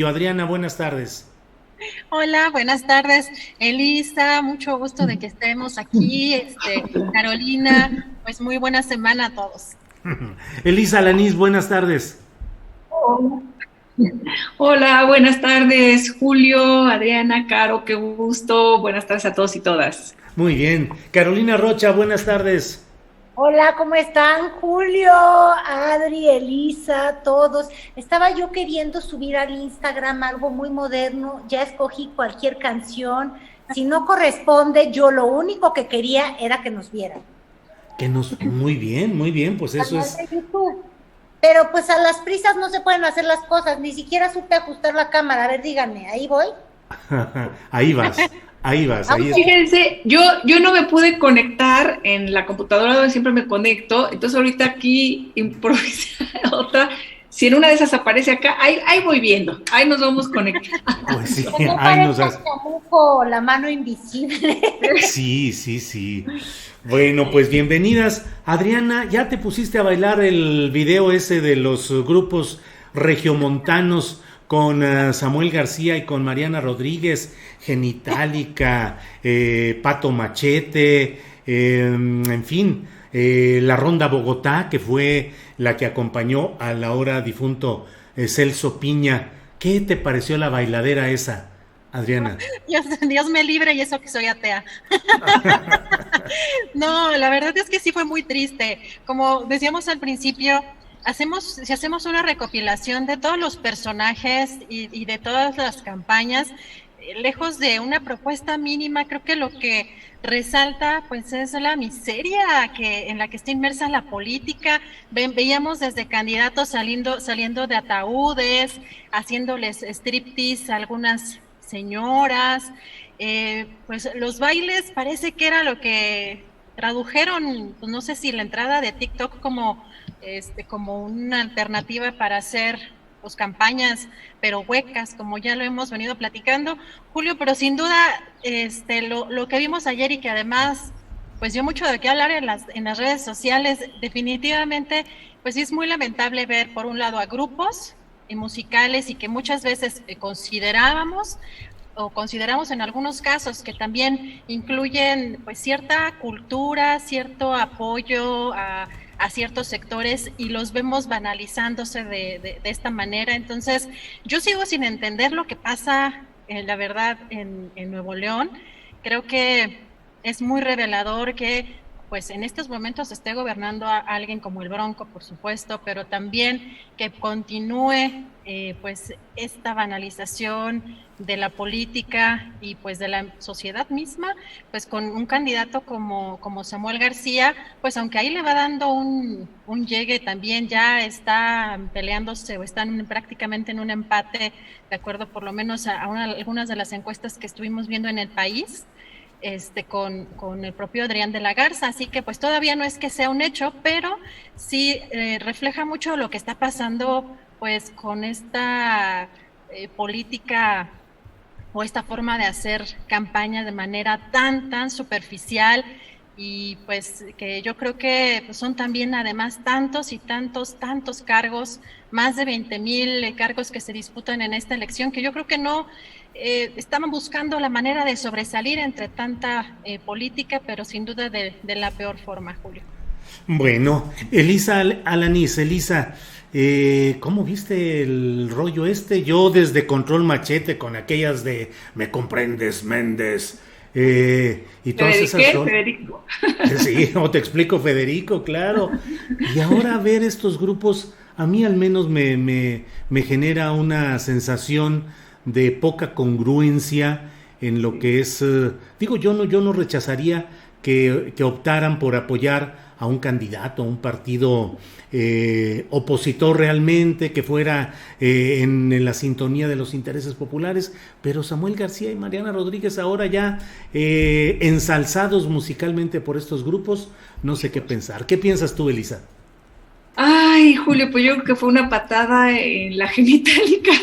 Adriana, buenas tardes. Hola, buenas tardes, Elisa, mucho gusto de que estemos aquí, Carolina, pues muy buena semana a todos. Elisa Lanís, buenas tardes. Hola, buenas tardes, Julio, Adriana, Caro, qué gusto. Buenas tardes a todos y todas. Muy bien. Carolina Rocha, buenas tardes. Hola, ¿cómo están? Julio, Adri, Elisa, todos. Estaba yo queriendo subir al Instagram algo muy moderno, ya escogí cualquier canción. Si no corresponde, yo lo único que quería era que nos vieran. Muy bien, pues eso Canal es. de YouTube. Pero pues a las prisas no se pueden hacer las cosas, ni siquiera supe ajustar la cámara. A ver, díganme, ¿ahí voy? Ahí vas, ahí vas, ahí es. Fíjense, yo no me pude conectar en la computadora donde siempre me conecto, entonces ahorita aquí improvisé otra. Si en una de esas aparece acá, ahí voy viendo, ahí nos vamos conectando. Pues sí, Que no ahí nos parezca has. Chamuco, la mano invisible. Sí, sí, sí. Bueno, pues bienvenidas. Adriana, ¿ya te pusiste a bailar el video ese de los grupos regiomontanos con Samuel García y con Mariana Rodríguez, Genitalica, Pato Machete, en fin, la Ronda Bogotá, que fue la que acompañó al ahora difunto Celso Piña? ¿Qué te pareció la bailadera esa, Adriana? Dios me libre y eso que soy atea. No, la verdad es que sí fue muy triste. Como decíamos al principio, si hacemos una recopilación de todos los personajes y de todas las campañas, lejos de una propuesta mínima, creo que lo que resalta pues es la miseria en la que está inmersa la política. Veíamos desde candidatos saliendo de ataúdes, haciéndoles striptease a algunas señoras, pues los bailes parece que era lo que tradujeron, pues no sé si la entrada de TikTok como una alternativa para hacer pues campañas, pero huecas, como ya lo hemos venido platicando, Julio, pero sin duda lo que vimos ayer y que además pues dio mucho de qué hablar en las redes sociales, definitivamente pues sí es muy lamentable ver por un lado a grupos musicales y que muchas veces consideramos en algunos casos que también incluyen pues cierta cultura, cierto apoyo a ciertos sectores y los vemos banalizándose de esta manera. Entonces, yo sigo sin entender lo que pasa, la verdad, en Nuevo León. Creo que es muy revelador que pues en estos momentos esté gobernando a alguien como el Bronco, por supuesto, pero también que continúe pues esta banalización de la política y pues de la sociedad misma, pues con un candidato como Samuel García, pues aunque ahí le va dando un llegue, también ya está peleándose o están prácticamente en un empate, de acuerdo por lo menos a algunas de las encuestas que estuvimos viendo en el país, con el propio Adrián de la Garza, así que pues todavía no es que sea un hecho, pero sí refleja mucho lo que está pasando pues con esta política o esta forma de hacer campaña de manera tan superficial y pues que yo creo que pues, son también además tantos y tantos cargos, más de 20,000 cargos que se disputan en esta elección, que yo creo que no estaban buscando la manera de sobresalir entre tanta política, pero sin duda de la peor forma, Julio. Bueno, Elisa Alanís, Elisa, ¿cómo viste el rollo este? Yo desde Control Machete con aquellas de Me comprendes, Méndez, y todas esas son. Federico. Sí, o te explico, Federico, claro. Y ahora ver estos grupos, a mí al menos me genera una sensación de poca congruencia en lo que es, digo, yo no rechazaría que optaran por apoyar a un candidato, a un partido opositor realmente, que fuera en la sintonía de los intereses populares, pero Samuel García y Mariana Rodríguez ahora ya ensalzados musicalmente por estos grupos, no sé qué pensar. ¿Qué piensas tú, Elisa? Ay, Julio, pues yo creo que fue una patada en la genitalica.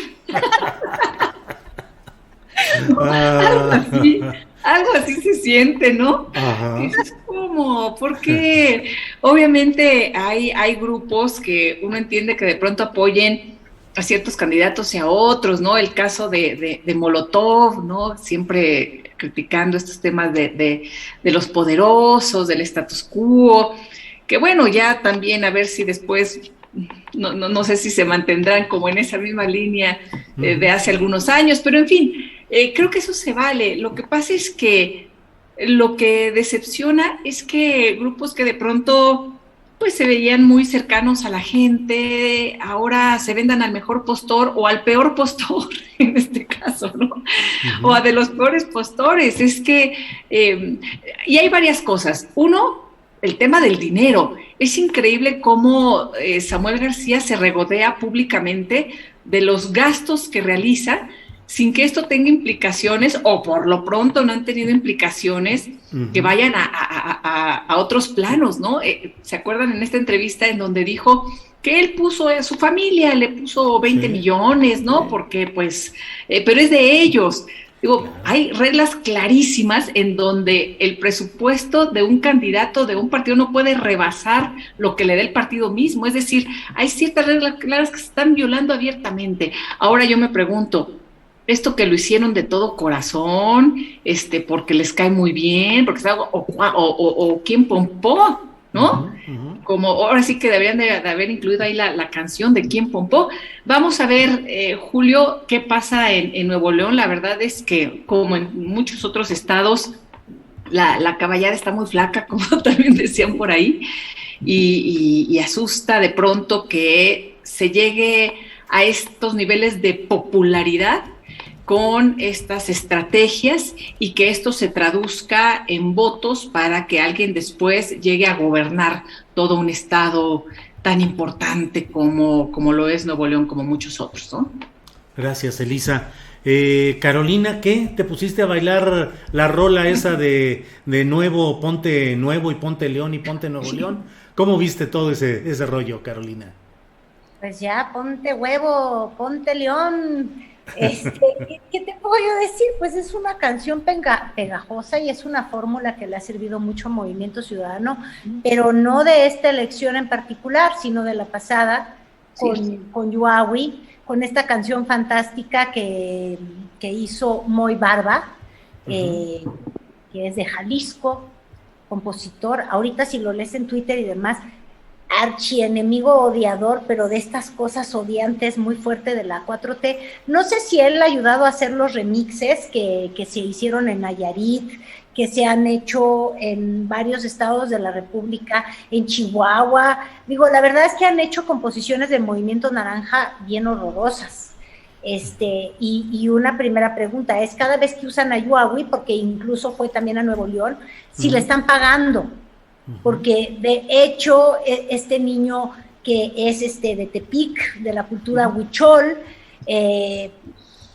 Algo así se siente, ¿no? Ajá. Es como, porque obviamente hay grupos que uno entiende que de pronto apoyen ciertos candidatos y a otros, ¿no? El caso de Molotov, ¿no? Siempre criticando estos temas de los poderosos, del status quo, que bueno, ya también a ver si después, no sé si se mantendrán como en esa misma línea de hace algunos años, pero en fin, creo que eso se vale. Lo que pasa es que lo que decepciona es que grupos que de pronto pues se veían muy cercanos a la gente, ahora se vendan al mejor postor o al peor postor, en este caso, ¿no? O a de los peores postores. Es que, y hay varias cosas. Uno, el tema del dinero. Es increíble cómo Samuel García se regodea públicamente de los gastos que realiza sin que esto tenga implicaciones, o por lo pronto no han tenido implicaciones que vayan a otros planos, ¿no? ¿Se acuerdan en esta entrevista en donde dijo que él puso a su familia, le puso 20 millones, ¿no? Porque pues, pero es de ellos. Digo, hay reglas clarísimas en donde el presupuesto de un candidato de un partido no puede rebasar lo que le dé el partido mismo. Es decir, hay ciertas reglas claras que se están violando abiertamente. Ahora yo me pregunto, esto que lo hicieron de todo corazón, porque les cae muy bien, porque o quién pompó, ¿no? Como ahora sí que deberían de haber incluido ahí la canción de quién pompó. Vamos a ver, Julio, qué pasa en Nuevo León. La verdad es que, como en muchos otros estados, la caballada está muy flaca, como también decían por ahí, y asusta de pronto que se llegue a estos niveles de popularidad con estas estrategias y que esto se traduzca en votos para que alguien después llegue a gobernar todo un estado tan importante como lo es Nuevo León, como muchos otros, ¿no? Gracias, Elisa. Carolina, ¿qué? ¿Te pusiste a bailar la rola esa de nuevo, ponte nuevo y ponte León y ponte Nuevo León? ¿Cómo viste todo ese rollo, Carolina? Pues ya, ponte huevo, ponte León. ¿Qué te puedo yo decir? Pues es una canción pegajosa y es una fórmula que le ha servido mucho a Movimiento Ciudadano, pero no de esta elección en particular, sino de la pasada con Yuawi, con esta canción fantástica que hizo Moy Barba, que es de Jalisco, compositor. Ahorita si lo lees en Twitter y demás, archienemigo odiador, pero de estas cosas odiantes muy fuerte de la 4T. No sé si él ha ayudado a hacer los remixes que se hicieron en Nayarit, que se han hecho en varios estados de la República, en Chihuahua. Digo, la verdad es que han hecho composiciones del Movimiento Naranja bien horrorosas. Y una primera pregunta es, cada vez que usan a Yuawi, porque incluso fue también a Nuevo León, si le están pagando. Porque de hecho este niño que es de Tepic, de la cultura huichol,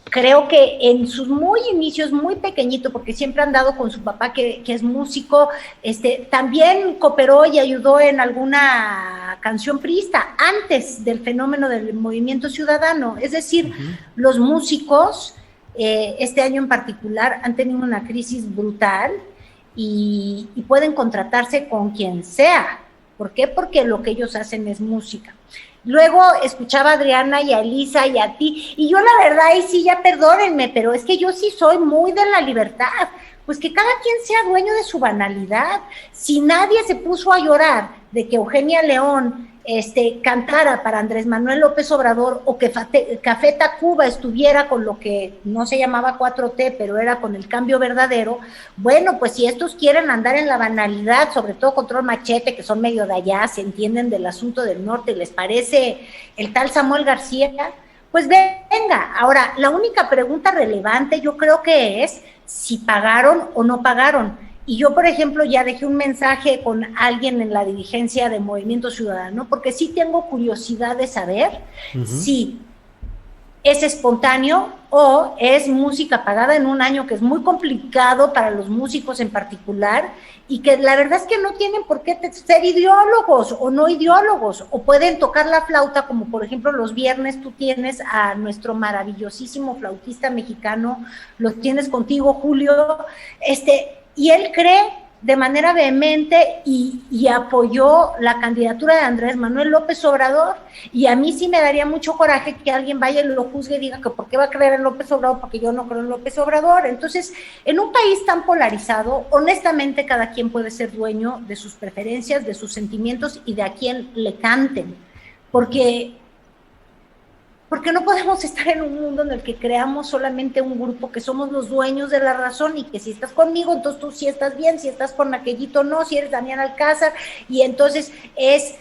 creo que en sus muy inicios, muy pequeñito, porque siempre ha andado con su papá que es músico, también cooperó y ayudó en alguna canción priista antes del fenómeno del Movimiento Ciudadano. Es decir, los músicos este año en particular han tenido una crisis brutal, y pueden contratarse con quien sea. ¿Por qué? Porque lo que ellos hacen es música. Luego escuchaba a Adriana y a Elisa y a ti, y yo la verdad, y sí, ya perdónenme, pero es que yo sí soy muy de la libertad, pues que cada quien sea dueño de su banalidad. Si nadie se puso a llorar de que Eugenia León cantara para Andrés Manuel López Obrador, o que Café Tacuba estuviera con lo que no se llamaba 4T, pero era con el cambio verdadero, bueno, pues si estos quieren andar en la banalidad, sobre todo Control Machete, que son medio de allá, se entienden del asunto del norte, les parece el tal Samuel García, pues venga. Ahora, la única pregunta relevante yo creo que es si pagaron o no pagaron. Y yo, por ejemplo, ya dejé un mensaje con alguien en la dirigencia de Movimiento Ciudadano, porque sí tengo curiosidad de saber si es espontáneo o es música pagada en un año que es muy complicado para los músicos en particular, y que la verdad es que no tienen por qué ser ideólogos o no ideólogos, o pueden tocar la flauta, como por ejemplo los viernes tú tienes a nuestro maravillosísimo flautista mexicano, lo tienes contigo, Julio, y él cree de manera vehemente y apoyó la candidatura de Andrés Manuel López Obrador, y a mí sí me daría mucho coraje que alguien vaya y lo juzgue y diga que por qué va a creer en López Obrador, porque yo no creo en López Obrador. Entonces, en un país tan polarizado, honestamente cada quien puede ser dueño de sus preferencias, de sus sentimientos y de a quién le canten, porque no podemos estar en un mundo en el que creamos solamente un grupo, que somos los dueños de la razón, y que si estás conmigo, entonces tú sí estás bien, si estás con aquellito no, si eres Damián Alcázar, y entonces es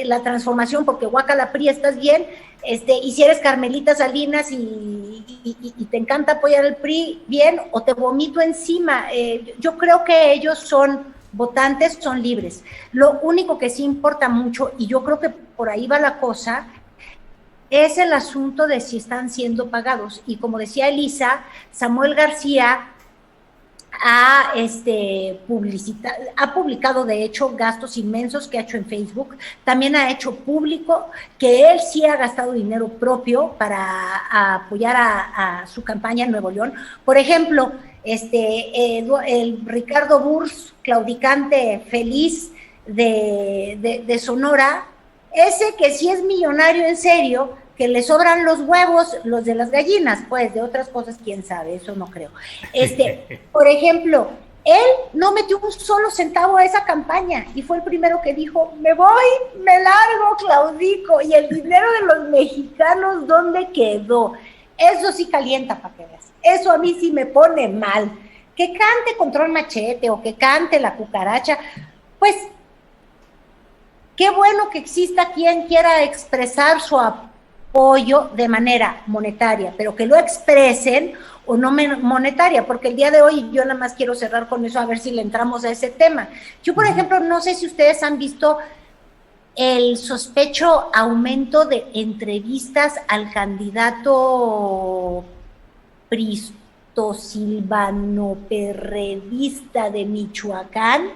la transformación, porque guácala PRI estás bien, y si eres Carmelita Salinas y te encanta apoyar el PRI, bien, o te vomito encima. Yo creo que ellos son votantes, son libres. Lo único que sí importa mucho, y yo creo que por ahí va la cosa, es el asunto de si están siendo pagados. Y como decía Elisa, Samuel García ha publicado, de hecho, gastos inmensos que ha hecho en Facebook. También ha hecho público que él sí ha gastado dinero propio para apoyar a su campaña en Nuevo León. Por ejemplo, el Ricardo Burs, claudicante feliz de Sonora, ese que sí es millonario en serio, que le sobran los huevos, los de las gallinas, pues de otras cosas, quién sabe, eso no creo. Por ejemplo, él no metió un solo centavo a esa campaña y fue el primero que dijo, me voy, me largo, claudico, y el dinero de los mexicanos, ¿dónde quedó? Eso sí calienta, para que veas, eso a mí sí me pone mal. Que cante Control Machete o que cante La Cucaracha, pues qué bueno que exista quien quiera expresar su apoyo de manera monetaria, pero que lo expresen o no monetaria, porque el día de hoy yo nada más quiero cerrar con eso, a ver si le entramos a ese tema. Yo, por ejemplo, no sé si ustedes han visto el sospecho aumento de entrevistas al candidato silvano perredista de Michoacán,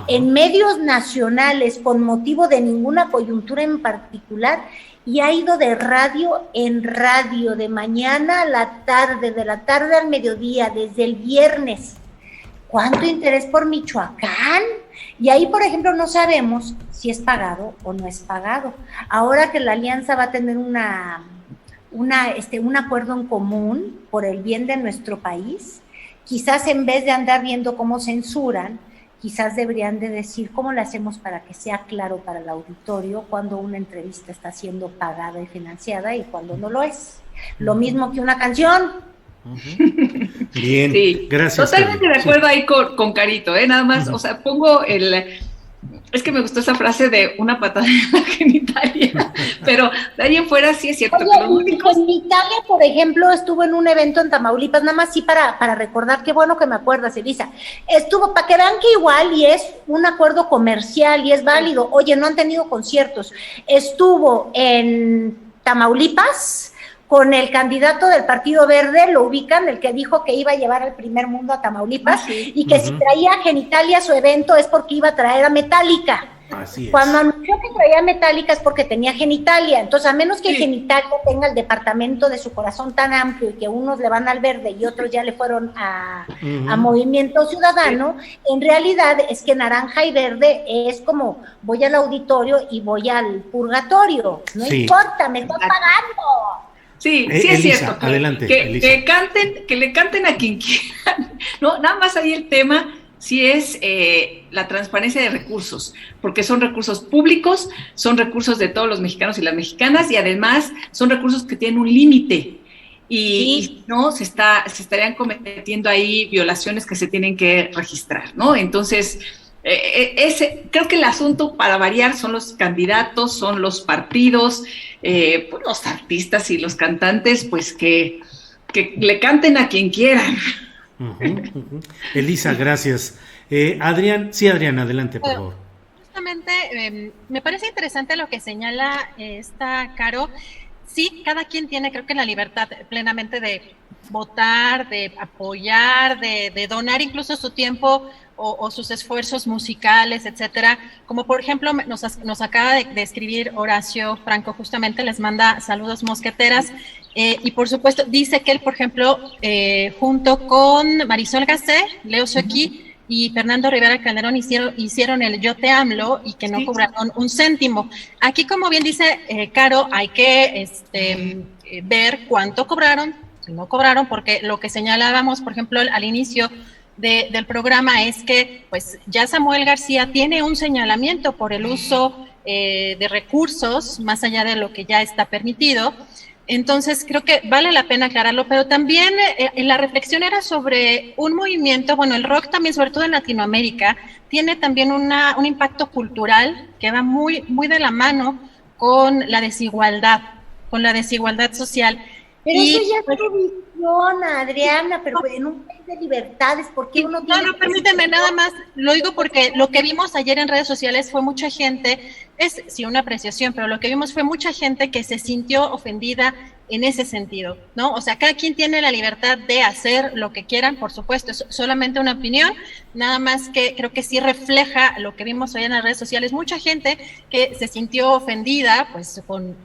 en medios nacionales con motivo de ninguna coyuntura en particular, y ha ido de radio en radio, de mañana a la tarde, de la tarde al mediodía, desde el viernes. ¿Cuánto interés por Michoacán? Y ahí, por ejemplo, no sabemos si es pagado o no es pagado. Ahora que la alianza va a tener un acuerdo en común por el bien de nuestro país, quizás en vez de andar viendo cómo censuran, quizás deberían de decir cómo lo hacemos para que sea claro para el auditorio cuando una entrevista está siendo pagada y financiada y cuando no lo es. Lo mismo que una canción. Bien, sí, gracias. Totalmente de acuerdo ahí con Carito, nada más, o sea, pongo es que me gustó esa frase de una patada en la genitalia, pero de ahí en fuera sí es cierto. Oye, que los músicos... En Italia, por ejemplo, estuvo en un evento en Tamaulipas, nada más sí para recordar, qué bueno que me acuerdas, Elisa. Estuvo, para que vean que igual y es un acuerdo comercial y es válido. Oye, no han tenido conciertos. Estuvo en Tamaulipas con el candidato del Partido Verde, lo ubican, el que dijo que iba a llevar al primer mundo a Tamaulipas, y que si traía a Genitalia a su evento es porque iba a traer a Metallica. Así es. Cuando anunció que traía Metallica es porque tenía Genitalia. Entonces, a menos que Genitalia tenga el departamento de su corazón tan amplio y que unos le van al Verde y otros ya le fueron a Movimiento Ciudadano, en realidad es que Naranja y Verde es como voy al auditorio y voy al purgatorio. No importa, me están pagando. Sí, sí es Elisa, cierto. Adelante, que le canten a quien quieran. No, nada más ahí el tema sí es la transparencia de recursos, porque son recursos públicos, son recursos de todos los mexicanos y las mexicanas, y además son recursos que tienen un límite. Y no, se estarían cometiendo ahí violaciones que se tienen que registrar, ¿no? Entonces, creo que el asunto, para variar, son los candidatos, son los partidos, pues los artistas y los cantantes, pues que le canten a quien quieran. Elisa, gracias. Adrián, adelante, por favor. Justamente, me parece interesante lo que señala esta Caro. Sí, cada quien tiene, creo que, la libertad plenamente de votar, de apoyar, de donar incluso su tiempo o sus esfuerzos musicales, etcétera. Como por ejemplo nos acaba de escribir Horacio Franco, justamente les manda saludos mosqueteras, y por supuesto dice que él, por ejemplo, junto con Marisol Gacé, Leo Suecky, y Fernando Rivera Calderón hicieron el Yo Te AMLO y que no cobraron un céntimo. Aquí, como bien dice Caro, hay que ver cuánto cobraron, si no cobraron, porque lo que señalábamos, por ejemplo, al inicio del programa es que pues ya Samuel García tiene un señalamiento por el uso de recursos más allá de lo que ya está permitido. Entonces creo que vale la pena aclararlo, pero también la reflexión era sobre un movimiento, bueno, el rock también, sobre todo en Latinoamérica, tiene también un impacto cultural que va muy, muy de la mano con la desigualdad social. Pero eso ya es tu visión, Adriana, pero en un país de libertades, ¿por qué uno tiene... No, permíteme, nada más, lo digo porque lo que vimos ayer en redes sociales fue mucha gente, es sí una apreciación, pero lo que vimos fue mucha gente que se sintió ofendida en ese sentido, ¿no? O sea, cada quien tiene la libertad de hacer lo que quieran, por supuesto, es solamente una opinión, nada más que creo que sí refleja lo que vimos hoy en las redes sociales, mucha gente que se sintió ofendida, pues con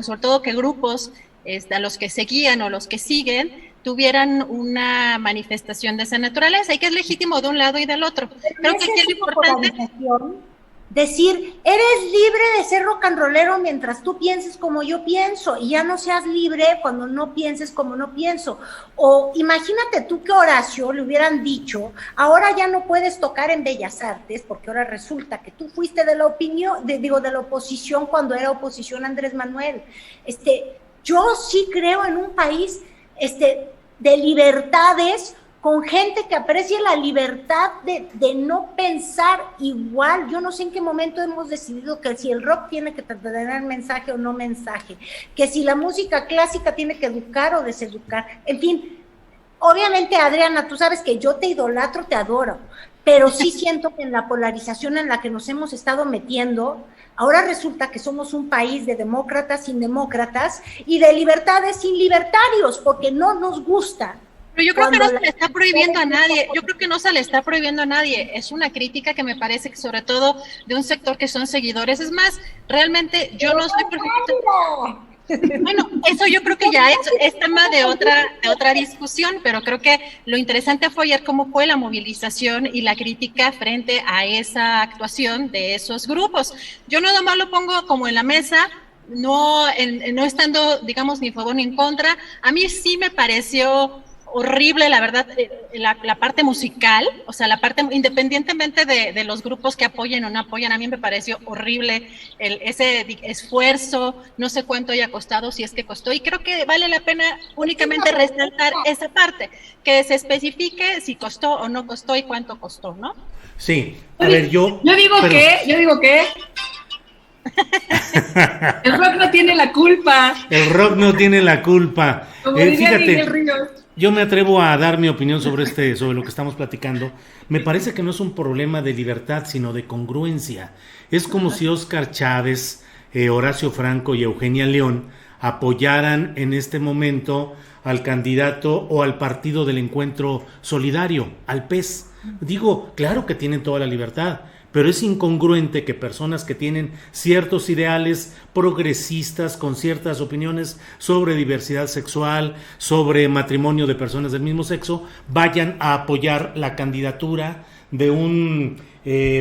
sobre todo que grupos a los que seguían o los que siguen tuvieran una manifestación de esa naturaleza y que es legítimo de un lado y del otro. Creo que aquí es importante decir, eres libre de ser rock and rollero mientras tú pienses como yo pienso y ya no seas libre cuando no pienses como no pienso. O imagínate tú que Horacio le hubieran dicho, ahora ya no puedes tocar en Bellas Artes porque ahora resulta que tú fuiste de la opinión, de la oposición cuando era oposición Andrés Manuel. Yo sí creo en un país de libertades, con gente que aprecie la libertad de no pensar igual. Yo no sé en qué momento hemos decidido que si el rock tiene que tener mensaje o no mensaje, que si la música clásica tiene que educar o deseducar. En fin, obviamente, Adriana, tú sabes que yo te idolatro, te adoro, pero sí siento que en la polarización en la que nos hemos estado metiendo, ahora resulta que somos un país de demócratas sin demócratas y de libertades sin libertarios, porque no nos gusta. Pero yo creo que no se le está prohibiendo a nadie, es una crítica que me parece que sobre todo de un sector que son seguidores, es más, realmente yo no soy perfecto. Bueno, eso yo creo que ya es tema de otra discusión, pero creo que lo interesante fue ayer cómo fue la movilización y la crítica frente a esa actuación de esos grupos. Yo nada más lo pongo como en la mesa, no estando, digamos, ni a favor ni en contra. A mí sí me pareció horrible, la verdad, la parte musical, o sea, la parte, independientemente de los grupos que apoyen o no apoyan, a mí me pareció horrible ese esfuerzo, no sé cuánto haya costado, si es que costó, y creo que vale la pena únicamente resaltar esa parte, que se especifique si costó o no costó y cuánto costó, ¿no? Sí, a ver, yo digo que el rock no tiene la culpa. El rock no tiene la culpa. Fíjate, yo me atrevo a dar mi opinión sobre lo que estamos platicando. Me parece que no es un problema de libertad, sino de congruencia. Es como si Óscar Chávez, Horacio Franco y Eugenia León apoyaran en este momento al candidato o al partido del Encuentro Solidario, al PES. Digo, claro que tienen toda la libertad, pero es incongruente que personas que tienen ciertos ideales progresistas, con ciertas opiniones sobre diversidad sexual, sobre matrimonio de personas del mismo sexo, vayan a apoyar la candidatura de un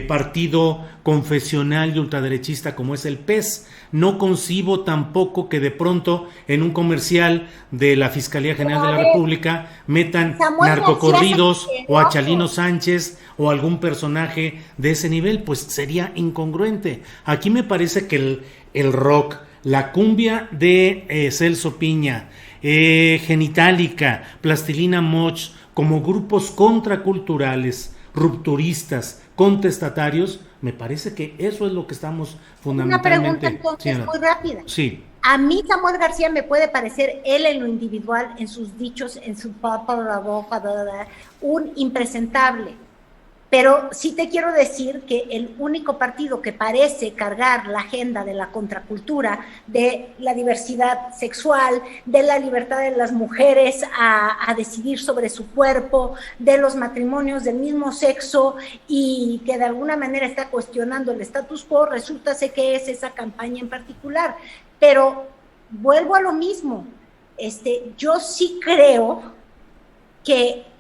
partido confesional y ultraderechista como es el PES. No concibo tampoco que de pronto en un comercial de la Fiscalía General de la República metan narcocorridos o a Chalino Sánchez o algún personaje de ese nivel, pues sería incongruente. Aquí me parece que el rock, la cumbia de Celso Piña, Genitalica, Plastilina Moch, como grupos contraculturales, rupturistas, contestatarios, me parece que eso es lo que estamos fundamentalmente... Una pregunta entonces muy rápida. Sí. A mí Samuel García me puede parecer, él en lo individual, en sus dichos, en su un impresentable. Pero sí te quiero decir que el único partido que parece cargar la agenda de la contracultura, de la diversidad sexual, de la libertad de las mujeres a decidir sobre su cuerpo, de los matrimonios del mismo sexo y que de alguna manera está cuestionando el status quo, resulta ser que es esa campaña en particular. Pero vuelvo a lo mismo, yo sí creo que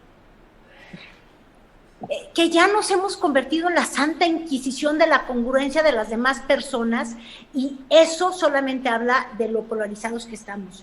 que ya nos hemos convertido en la santa inquisición de la congruencia de las demás personas, y eso solamente habla de lo polarizados que estamos.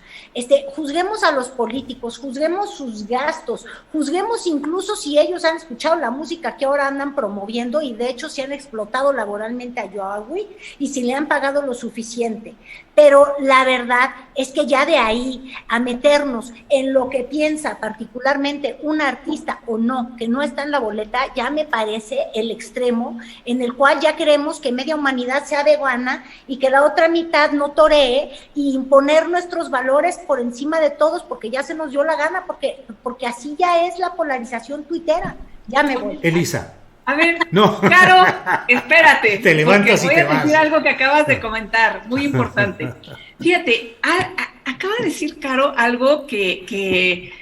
Juzguemos a los políticos, juzguemos sus gastos, juzguemos incluso si ellos han escuchado la música que ahora andan promoviendo, y de hecho si han explotado laboralmente a Yoahui y si le han pagado lo suficiente. Pero la verdad es que ya de ahí a meternos en lo que piensa particularmente un artista o no, que no está en la boleta, ya me parece el extremo en el cual ya queremos que media humanidad sea vegana y que la otra mitad no toree, y imponer nuestros valores por encima de todos porque ya se nos dio la gana, porque así ya es la polarización tuitera. Ya me voy. Elisa. A ver, no. Caro, espérate. Te levantas y te vas. Voy a decir algo que acabas de comentar, muy importante. Fíjate, acaba de decir Caro algo que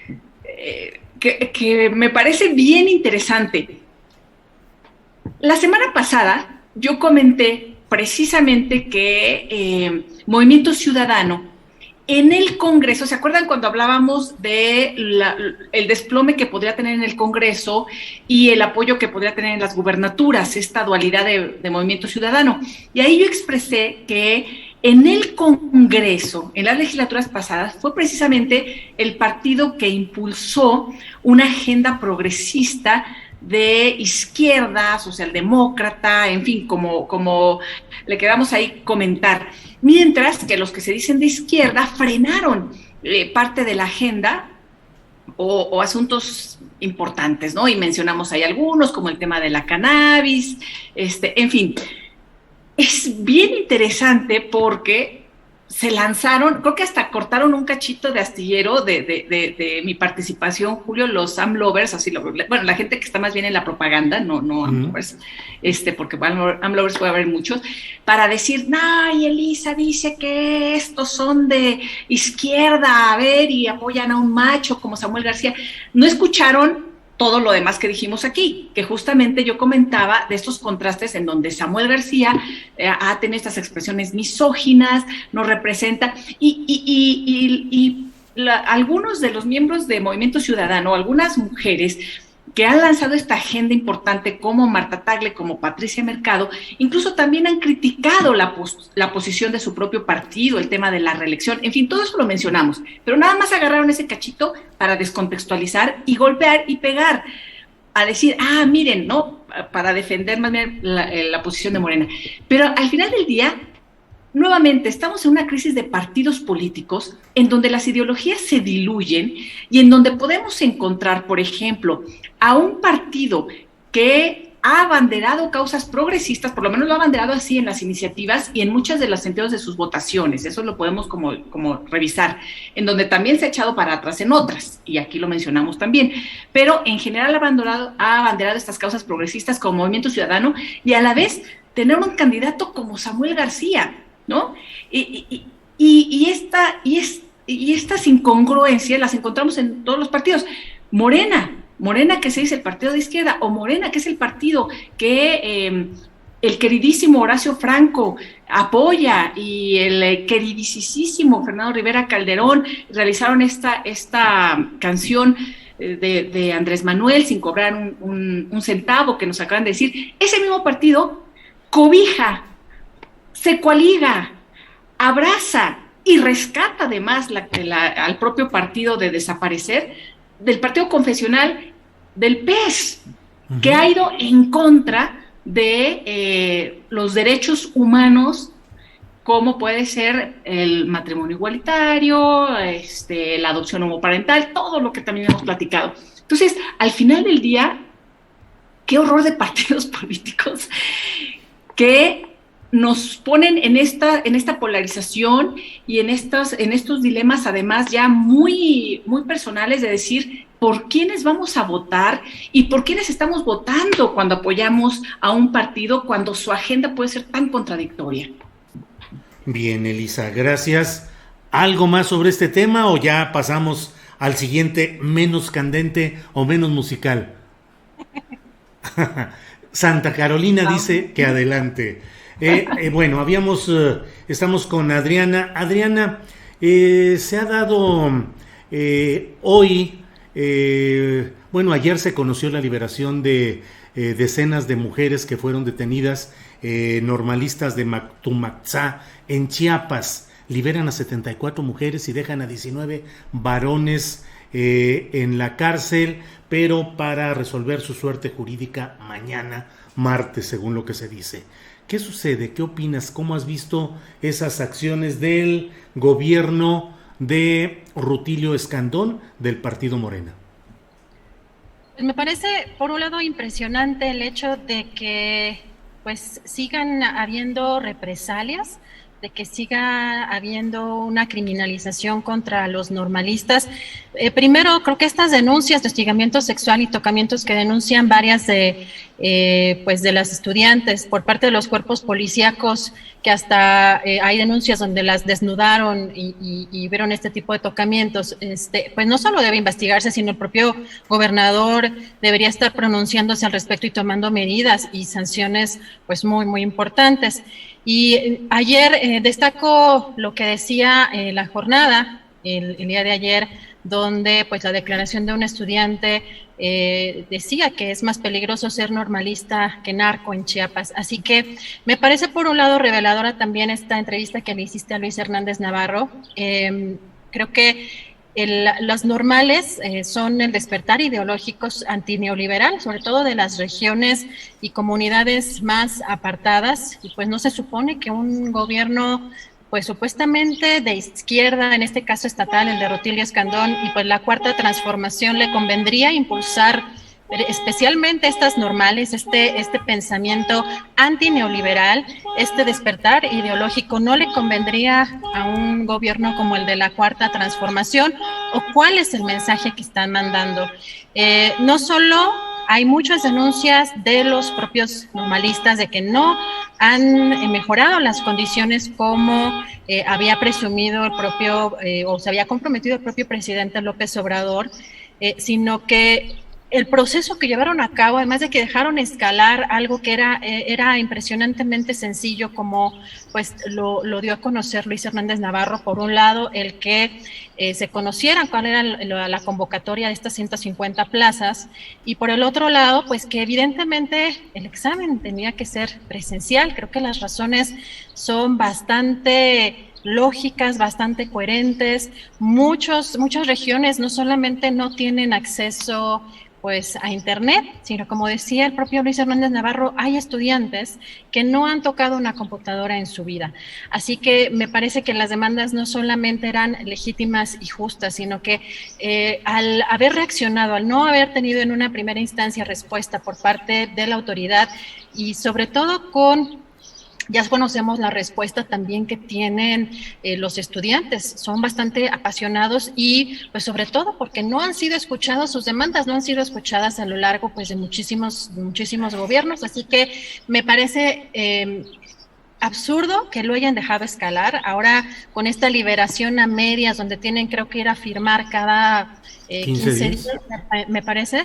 me parece bien interesante. La semana pasada yo comenté precisamente que Movimiento Ciudadano en el Congreso, ¿se acuerdan cuando hablábamos de el desplome que podría tener en el Congreso y el apoyo que podría tener en las gubernaturas, esta dualidad de Movimiento Ciudadano? Y ahí yo expresé que en el Congreso, en las legislaturas pasadas, fue precisamente el partido que impulsó una agenda progresista de izquierda, socialdemócrata, en fin, como le quedamos ahí comentar. Mientras que los que se dicen de izquierda frenaron parte de la agenda o asuntos importantes, ¿no? Y mencionamos ahí algunos, como el tema de la cannabis, en fin. Es bien interesante porque se lanzaron, creo que hasta cortaron un cachito de astillero de mi participación, Julio, los AMLovers, así bueno, la gente que está más bien en la propaganda, no AMLovers, porque AMLovers puede haber muchos, para decir, y Elisa dice que estos son de izquierda, a ver, y apoyan a un macho como Samuel García. No escucharon todo lo demás que dijimos aquí, que justamente yo comentaba de estos contrastes en donde Samuel García ha tenido estas expresiones misóginas, nos representa, y algunos de los miembros de Movimiento Ciudadano, algunas mujeres que han lanzado esta agenda importante, como Marta Tagle, como Patricia Mercado, incluso también han criticado la posición de su propio partido, el tema de la reelección, en fin, todo eso lo mencionamos, pero nada más agarraron ese cachito para descontextualizar y golpear y pegar, a decir, miren, ¿no? Para defender más bien la posición de Morena. Pero al final del día, nuevamente, estamos en una crisis de partidos políticos en donde las ideologías se diluyen y en donde podemos encontrar, por ejemplo, a un partido que ha abanderado causas progresistas, por lo menos lo ha abanderado así en las iniciativas y en muchos de los sentidos de sus votaciones, eso lo podemos como revisar, en donde también se ha echado para atrás en otras, y aquí lo mencionamos también, pero en general ha abanderado estas causas progresistas como Movimiento Ciudadano, y a la vez tener un candidato como Samuel García, ¿no? Y estas incongruencias las encontramos en todos los partidos. Morena, que se dice el partido de izquierda, o Morena, que es el partido que el queridísimo Horacio Franco apoya, y el queridísimo Fernando Rivera Calderón realizaron esta canción de Andrés Manuel sin cobrar un centavo, que nos acaban de decir. Ese mismo partido cobija, se coaliga, abraza y rescata además al propio partido de desaparecer, del partido confesional del PES, que ha ido en contra de los derechos humanos, como puede ser el matrimonio igualitario, la adopción homoparental, todo lo que también hemos platicado. Entonces, al final del día, qué horror de partidos políticos que nos ponen en esta polarización y en estos dilemas, además ya muy, muy personales, de decir por quiénes vamos a votar y por quiénes estamos votando cuando apoyamos a un partido, cuando su agenda puede ser tan contradictoria. Bien, Elisa, gracias. ¿Algo más sobre este tema o ya pasamos al siguiente, menos candente o menos musical? Santa Carolina dice que adelante. Bueno, estamos con Adriana. Adriana, se ha dado hoy Bueno, ayer se conoció la liberación de decenas de mujeres que fueron detenidas, normalistas de Tumaxá, en Chiapas. Liberan a 74 mujeres y dejan a 19 varones en la cárcel, pero para resolver su suerte jurídica mañana, martes, según lo que se dice. ¿Qué sucede? ¿Qué opinas? ¿Cómo has visto esas acciones del gobierno de Rutilio Escandón del partido Morena? Me parece, por un lado, impresionante el hecho de que pues sigan habiendo represalias, de que siga habiendo una criminalización contra los normalistas. Primero, creo que estas denuncias de hostigamiento sexual y tocamientos que denuncian varias de las estudiantes por parte de los cuerpos policíacos, que hasta hay denuncias donde las desnudaron y vieron este tipo de tocamientos, pues no solo debe investigarse, sino el propio gobernador debería estar pronunciándose al respecto y tomando medidas y sanciones pues muy, muy importantes. Y ayer destaco lo que decía la jornada, el día de ayer, donde pues la declaración de un estudiante decía que es más peligroso ser normalista que narco en Chiapas. Así que me parece por un lado reveladora también esta entrevista que le hiciste a Luis Hernández Navarro. Creo que los normales son el despertar ideológico antineoliberal, sobre todo de las regiones y comunidades más apartadas, y pues no se supone que un gobierno pues supuestamente de izquierda, en este caso estatal, el de Rutilio Escandón, y pues la Cuarta Transformación le convendría impulsar especialmente estas normales, este pensamiento antineoliberal, este despertar ideológico. No le convendría a un gobierno como el de la Cuarta Transformación. ¿O cuál es el mensaje que están mandando? No solo hay muchas denuncias de los propios normalistas de que no han mejorado las condiciones como había presumido el propio, o se había comprometido el propio presidente López Obrador, sino que el proceso que llevaron a cabo, además de que dejaron escalar algo que era impresionantemente sencillo, como pues lo dio a conocer Luis Hernández Navarro. Por un lado, el que se conocieran cuál era la convocatoria de estas 150 plazas, y por el otro lado, pues que evidentemente el examen tenía que ser presencial. Creo que las razones son bastante lógicas, bastante coherentes. Muchas regiones no solamente no tienen acceso pues a internet, sino como decía el propio Luis Hernández Navarro, hay estudiantes que no han tocado una computadora en su vida. Así que me parece que las demandas no solamente eran legítimas y justas, sino que al haber reaccionado, al no haber tenido en una primera instancia respuesta por parte de la autoridad, y sobre todo ya conocemos la respuesta también que tienen los estudiantes. Son bastante apasionados y pues sobre todo porque no han sido escuchadas sus demandas, no han sido escuchadas a lo largo pues de muchísimos gobiernos. Así que me parece absurdo que lo hayan dejado escalar. Ahora con esta liberación a medias, donde tienen creo que ir a firmar cada 15 días, me parece,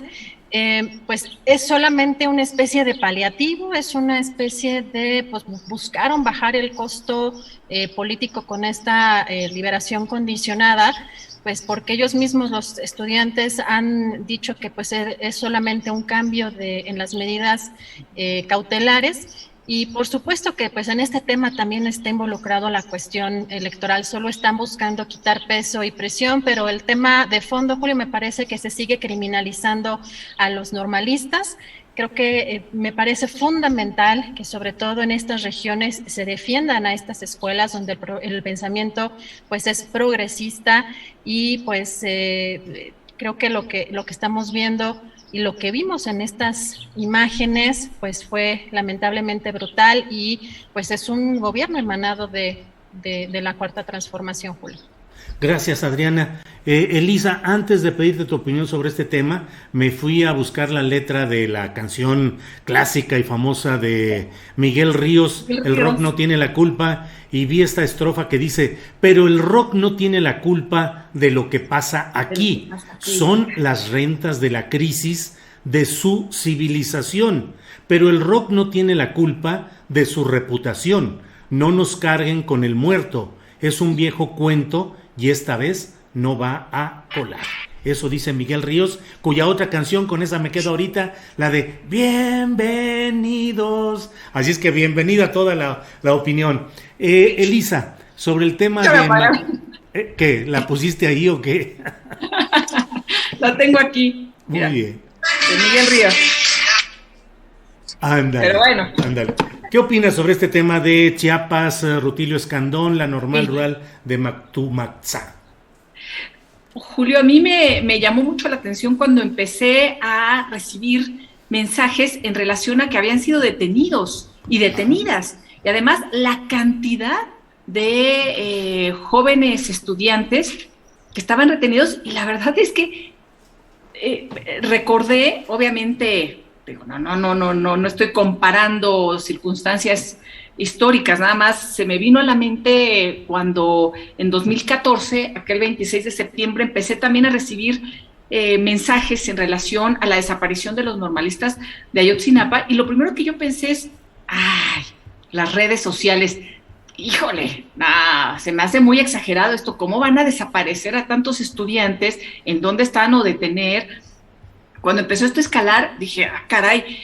pues es solamente una especie de paliativo, es una especie de, pues buscaron bajar el costo político con esta liberación condicionada, pues porque ellos mismos, los estudiantes, han dicho que pues es solamente un cambio en las medidas cautelares. Y por supuesto que pues en este tema también está involucrado la cuestión electoral. Solo están buscando quitar peso y presión, pero el tema de fondo, Julio, me parece que se sigue criminalizando a los normalistas. Creo que me parece fundamental que sobre todo en estas regiones se defiendan a estas escuelas donde el pensamiento pues es progresista, y pues creo que lo que estamos viendo y lo que vimos en estas imágenes pues fue lamentablemente brutal, y pues es un gobierno emanado de la Cuarta Transformación, Julio. Gracias, Adriana. Elisa, antes de pedirte tu opinión sobre este tema, me fui a buscar la letra de la canción clásica y famosa de Miguel Ríos, El rock no tiene la culpa, y vi esta estrofa que dice: pero el rock no tiene la culpa de lo que pasa aquí, son las rentas de la crisis de su civilización, pero el rock no tiene la culpa de su reputación, no nos carguen con el muerto, es un viejo cuento y esta vez no va a colar. Eso dice Miguel Ríos, cuya otra canción, con esa me quedo ahorita, la de Bienvenidos. Así es que bienvenida toda la opinión. Elisa, sobre el tema de... ¿Qué? ¿La pusiste ahí o qué? La tengo aquí. Muy bien. De Miguel Ríos. Ándale. Pero bueno. Ándale. ¿Qué opinas sobre este tema de Chiapas, Rutilio Escandón, la normal rural de Mactumaxá? Julio, a mí me llamó mucho la atención cuando empecé a recibir mensajes en relación a que habían sido detenidos y detenidas. Y además la cantidad de jóvenes estudiantes que estaban retenidos. Y la verdad es que recordé, obviamente, digo, no estoy comparando circunstancias históricas, nada más se me vino a la mente cuando en 2014, aquel 26 de septiembre, empecé también a recibir mensajes en relación a la desaparición de los normalistas de Ayotzinapa, y lo primero que yo pensé es, ay, las redes sociales, híjole, se me hace muy exagerado esto, ¿cómo van a desaparecer a tantos estudiantes? ¿En dónde están o detener? Cuando empezó esto a escalar, dije, caray,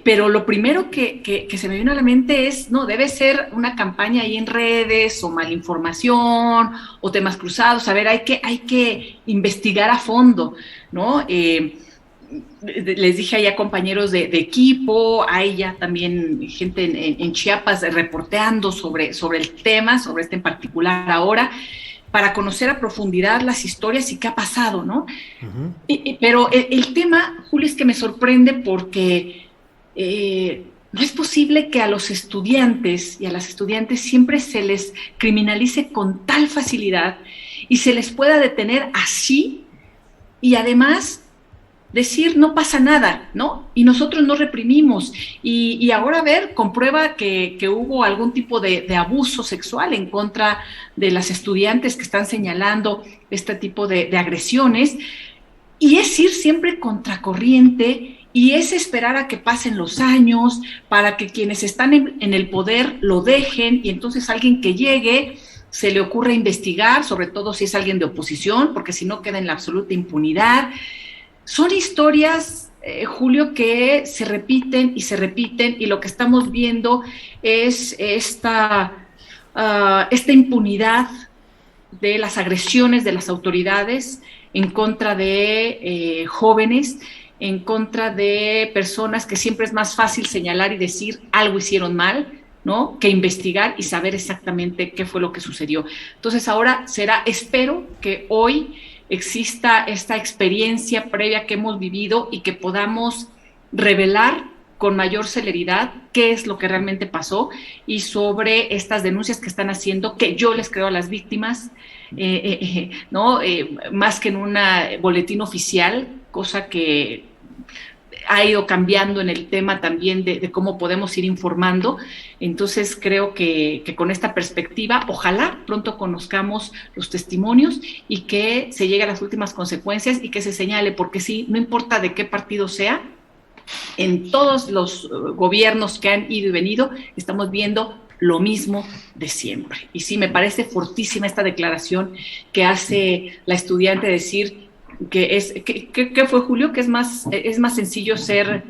pero lo primero que se me vino a la mente es, no, debe ser una campaña ahí en redes o malinformación o temas cruzados. A ver, hay que investigar a fondo, ¿no? Les dije allá compañeros de equipo, hay ya también gente en Chiapas reporteando sobre el tema, sobre este en particular ahora, para conocer a profundidad las historias y qué ha pasado, ¿no? Uh-huh. Pero el tema, Julio, es que me sorprende porque no es posible que a los estudiantes y a las estudiantes siempre se les criminalice con tal facilidad y se les pueda detener así y además decir no pasa nada, ¿no? Y nosotros no reprimimos. Y ahora comprueba que hubo algún tipo de abuso sexual en contra de las estudiantes que están señalando este tipo de agresiones. Y es ir siempre contracorriente y es esperar a que pasen los años para que quienes están en el poder lo dejen y entonces alguien que llegue se le ocurra investigar, sobre todo si es alguien de oposición, porque si no queda en la absoluta impunidad. Son historias, Julio, que se repiten y lo que estamos viendo es esta impunidad de las agresiones de las autoridades en contra de jóvenes, en contra de personas que siempre es más fácil señalar y decir algo hicieron mal, ¿no?, que investigar y saber exactamente qué fue lo que sucedió. Entonces ahora espero que hoy exista esta experiencia previa que hemos vivido y que podamos revelar con mayor celeridad qué es lo que realmente pasó y sobre estas denuncias que están haciendo, que yo les creo a las víctimas, ¿no? Más que en un boletín oficial, cosa que ha ido cambiando en el tema también de cómo podemos ir informando. Entonces creo que con esta perspectiva, ojalá pronto conozcamos los testimonios y que se llegue a las últimas consecuencias y que se señale, porque sí, no importa de qué partido sea, en todos los gobiernos que han ido y venido, estamos viendo lo mismo de siempre. Y sí, me parece fortísima esta declaración que hace la estudiante, decir que fue, Julio, que es más sencillo ser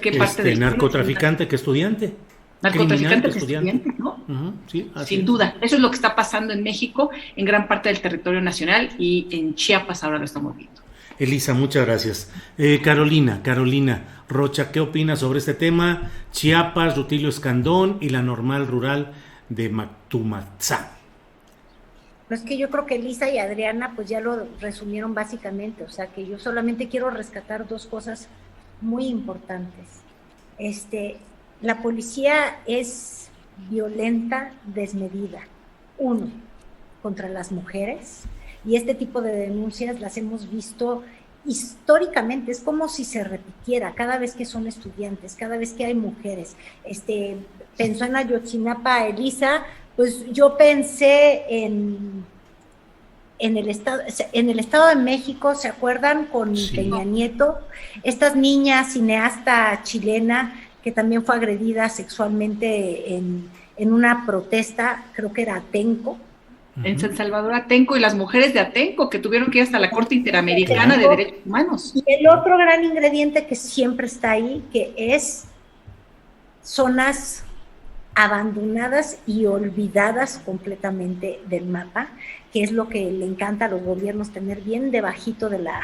que parte del narcotraficante que estudiante. Narcotraficante que estudiante, ¿no? Uh-huh, sí, sin duda. Eso es lo que está pasando en México, en gran parte del territorio nacional, y en Chiapas ahora lo estamos viendo. Elisa, muchas gracias. Carolina Rocha, ¿qué opinas sobre este tema? Chiapas, Rutilio Escandón y la normal rural de Mactumaxá. Pues que yo creo que Elisa y Adriana pues ya lo resumieron básicamente, o sea que yo solamente quiero rescatar dos cosas muy importantes. La policía es violenta, desmedida. Uno, contra las mujeres, y este tipo de denuncias las hemos visto históricamente, es como si se repitiera cada vez que son estudiantes, cada vez que hay mujeres. Pensó en Ayotzinapa, Elisa, pues yo pensé en el Estado de México, ¿se acuerdan? Con sí. Peña Nieto, estas niñas, cineasta chilena, que también fue agredida sexualmente en una protesta, creo que era Atenco, en San Salvador Atenco, y las mujeres de Atenco que tuvieron que ir hasta la Corte Interamericana de Derechos Humanos. Y el otro gran ingrediente que siempre está ahí, que es zonas abandonadas y olvidadas completamente del mapa, que es lo que le encanta a los gobiernos tener bien debajito de la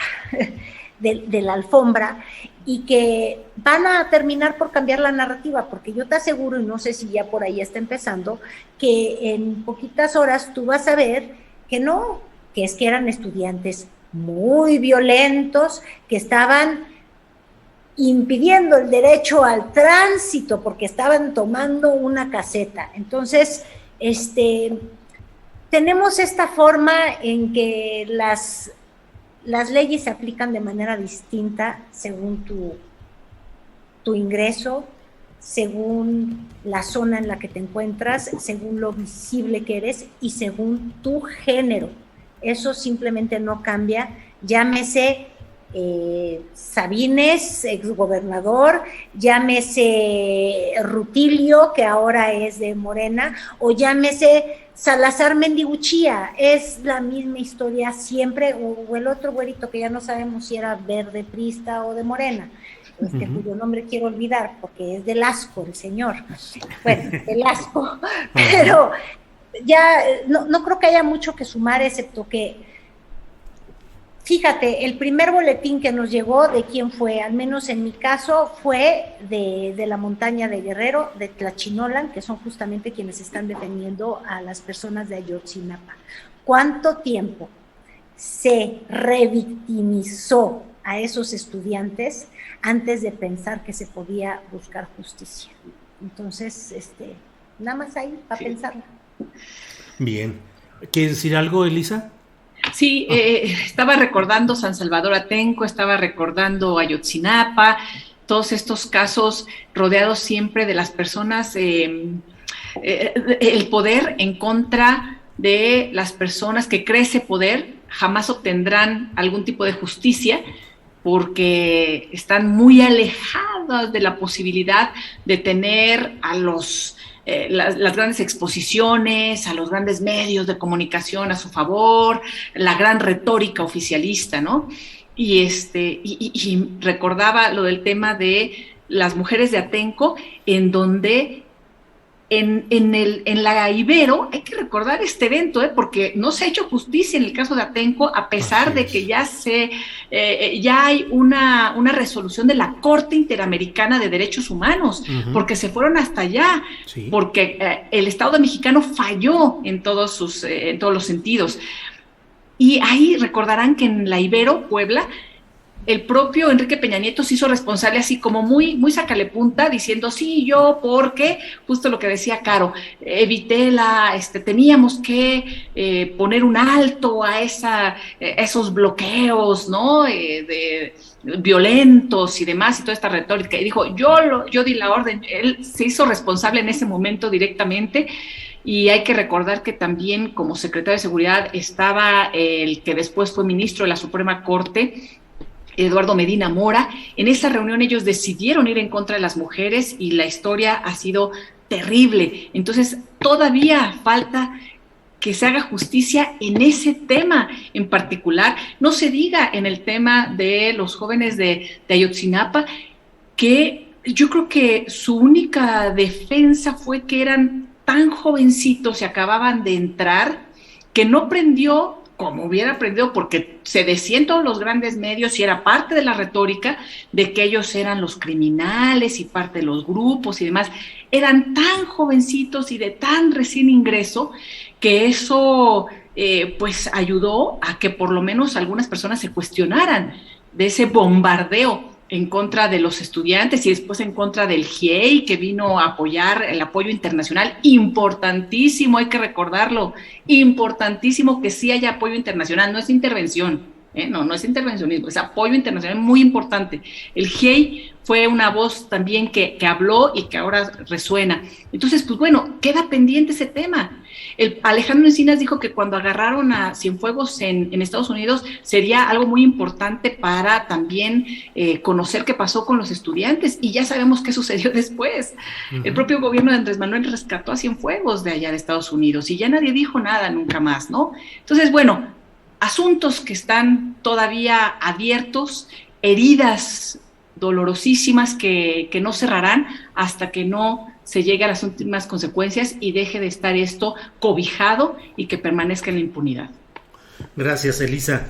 alfombra, y que van a terminar por cambiar la narrativa, porque yo te aseguro, y no sé si ya por ahí está empezando, que en poquitas horas tú vas a ver que no, que es que eran estudiantes muy violentos, que estaban impidiendo el derecho al tránsito porque estaban tomando una caseta. Entonces, tenemos esta forma en que las leyes se aplican de manera distinta según tu ingreso, según la zona en la que te encuentras, según lo visible que eres y según tu género. Eso simplemente no cambia. Llámese Sabines, exgobernador, llámese Rutilio, que ahora es de Morena, o llámese Salazar Mendiguchía, es la misma historia siempre, o el otro güerito que ya no sabemos si era verde, prista o de Morena, cuyo nombre quiero olvidar porque es del asco el señor, bueno, del asco, pero ya no creo que haya mucho que sumar, excepto que fíjate, el primer boletín que nos llegó, ¿de quién fue? Al menos en mi caso, fue de la montaña de Guerrero, de Tlachinolan, que son justamente quienes están defendiendo a las personas de Ayotzinapa. ¿Cuánto tiempo se revictimizó a esos estudiantes antes de pensar que se podía buscar justicia? Entonces, nada más ahí para pensarlo. Bien. ¿Quieres decir algo, Elisa? Sí, estaba recordando San Salvador Atenco, estaba recordando Ayotzinapa, todos estos casos rodeados siempre de las personas, el poder en contra de las personas que cree ese poder, jamás obtendrán algún tipo de justicia porque están muy alejadas de la posibilidad de tener a las grandes exposiciones, a los grandes medios de comunicación a su favor, la gran retórica oficialista, ¿no? Y recordaba lo del tema de las mujeres de Atenco, en donde en la Ibero, hay que recordar este evento, porque no se ha hecho justicia en el caso de Atenco, a pesar de que ya hay una resolución de la Corte Interamericana de Derechos Humanos, porque se fueron hasta allá, porque el Estado mexicano falló en todos los sentidos. Y ahí recordarán que en la Ibero, Puebla, el propio Enrique Peña Nieto se hizo responsable así como muy, muy sácale punta, diciendo sí, yo, porque, justo lo que decía Caro, evité teníamos que poner un alto a esos bloqueos, ¿no? De violentos y demás, y toda esta retórica, y dijo, yo di la orden. Él se hizo responsable en ese momento directamente. Y hay que recordar que también como secretario de Seguridad estaba el que después fue ministro de la Suprema Corte, Eduardo Medina Mora. En esa reunión ellos decidieron ir en contra de las mujeres y la historia ha sido terrible. Entonces, todavía falta que se haga justicia en ese tema en particular. No se diga en el tema de los jóvenes de Ayotzinapa, que yo creo que su única defensa fue que eran tan jovencitos y acababan de entrar, que no prendió como hubiera aprendido, porque se decía en todos los grandes medios y era parte de la retórica de que ellos eran los criminales y parte de los grupos y demás. Eran tan jovencitos y de tan recién ingreso que eso pues ayudó a que por lo menos algunas personas se cuestionaran de ese bombardeo en contra de los estudiantes y después en contra del GIEI, que vino a apoyar el apoyo internacional, importantísimo, hay que recordarlo, importantísimo que sí haya apoyo internacional, no es intervención, no es intervencionismo, es apoyo internacional muy importante. El GIEI fue una voz también que habló y que ahora resuena. Entonces, pues bueno, queda pendiente ese tema. Alejandro Encinas dijo que cuando agarraron a Cienfuegos en Estados Unidos sería algo muy importante para también conocer qué pasó con los estudiantes, y ya sabemos qué sucedió después. Uh-huh. El propio gobierno de Andrés Manuel rescató a Cienfuegos de allá de Estados Unidos y ya nadie dijo nada nunca más, ¿no? Entonces, bueno, asuntos que están todavía abiertos, heridas dolorosísimas que no cerrarán hasta que no se llegue a las últimas consecuencias y deje de estar esto cobijado y que permanezca en la impunidad. Gracias, Elisa.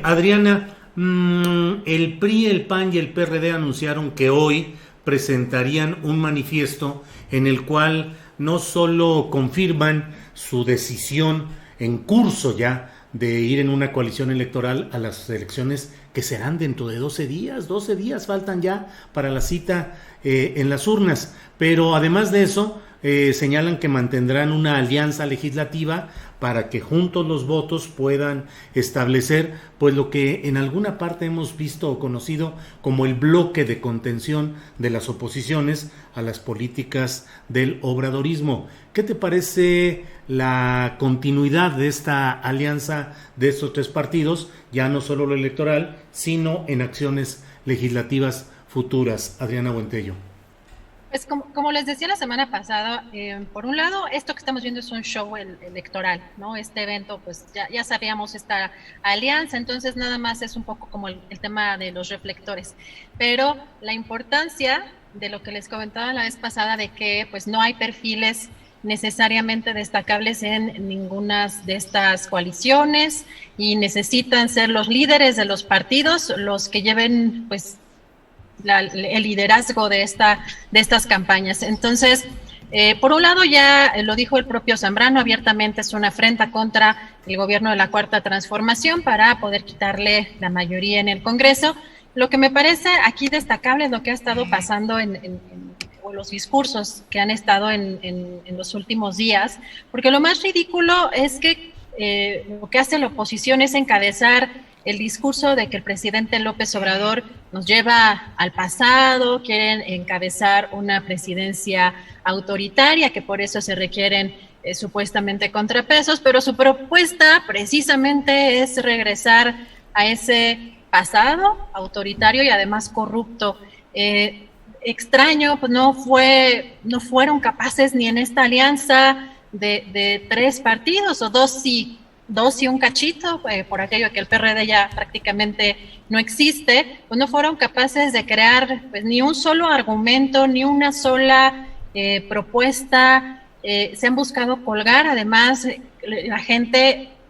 Adriana, el PRI, el PAN y el PRD anunciaron que hoy presentarían un manifiesto en el cual no solo confirman su decisión en curso ya de ir en una coalición electoral a las elecciones que serán dentro de 12 días faltan ya para la cita en las urnas, pero además de eso señalan que mantendrán una alianza legislativa para que juntos los votos puedan establecer pues lo que en alguna parte hemos visto o conocido como el bloque de contención de las oposiciones a las políticas del obradorismo. ¿Qué te parece la continuidad de esta alianza de estos tres partidos, ya no solo lo electoral, sino en acciones legislativas futuras? Adriana Buentello. Pues como les decía la semana pasada, por un lado, esto que estamos viendo es un show electoral, ¿no? Este evento, pues ya sabíamos esta alianza, entonces nada más es un poco como el tema de los reflectores. Pero la importancia de lo que les comentaba la vez pasada, de que pues no hay perfiles necesariamente destacables en ninguna de estas coaliciones y necesitan ser los líderes de los partidos los que lleven pues el liderazgo de estas campañas. Entonces, por un lado ya lo dijo el propio Zambrano abiertamente, es una afrenta contra el gobierno de la Cuarta Transformación para poder quitarle la mayoría en el Congreso. Lo que me parece aquí destacable es lo que ha estado pasando o los discursos que han estado en los últimos días, porque lo más ridículo es que lo que hace la oposición es encabezar el discurso de que el presidente López Obrador nos lleva al pasado, quieren encabezar una presidencia autoritaria, que por eso se requieren supuestamente contrapesos, pero su propuesta precisamente es regresar a ese pasado autoritario y además corrupto. Extraño, pues no fueron capaces ni en esta alianza de tres partidos, o dos y un cachito, por aquello que el PRD ya prácticamente no existe, pues no fueron capaces de crear pues ni un solo argumento, ni una sola propuesta. Se han buscado colgar, además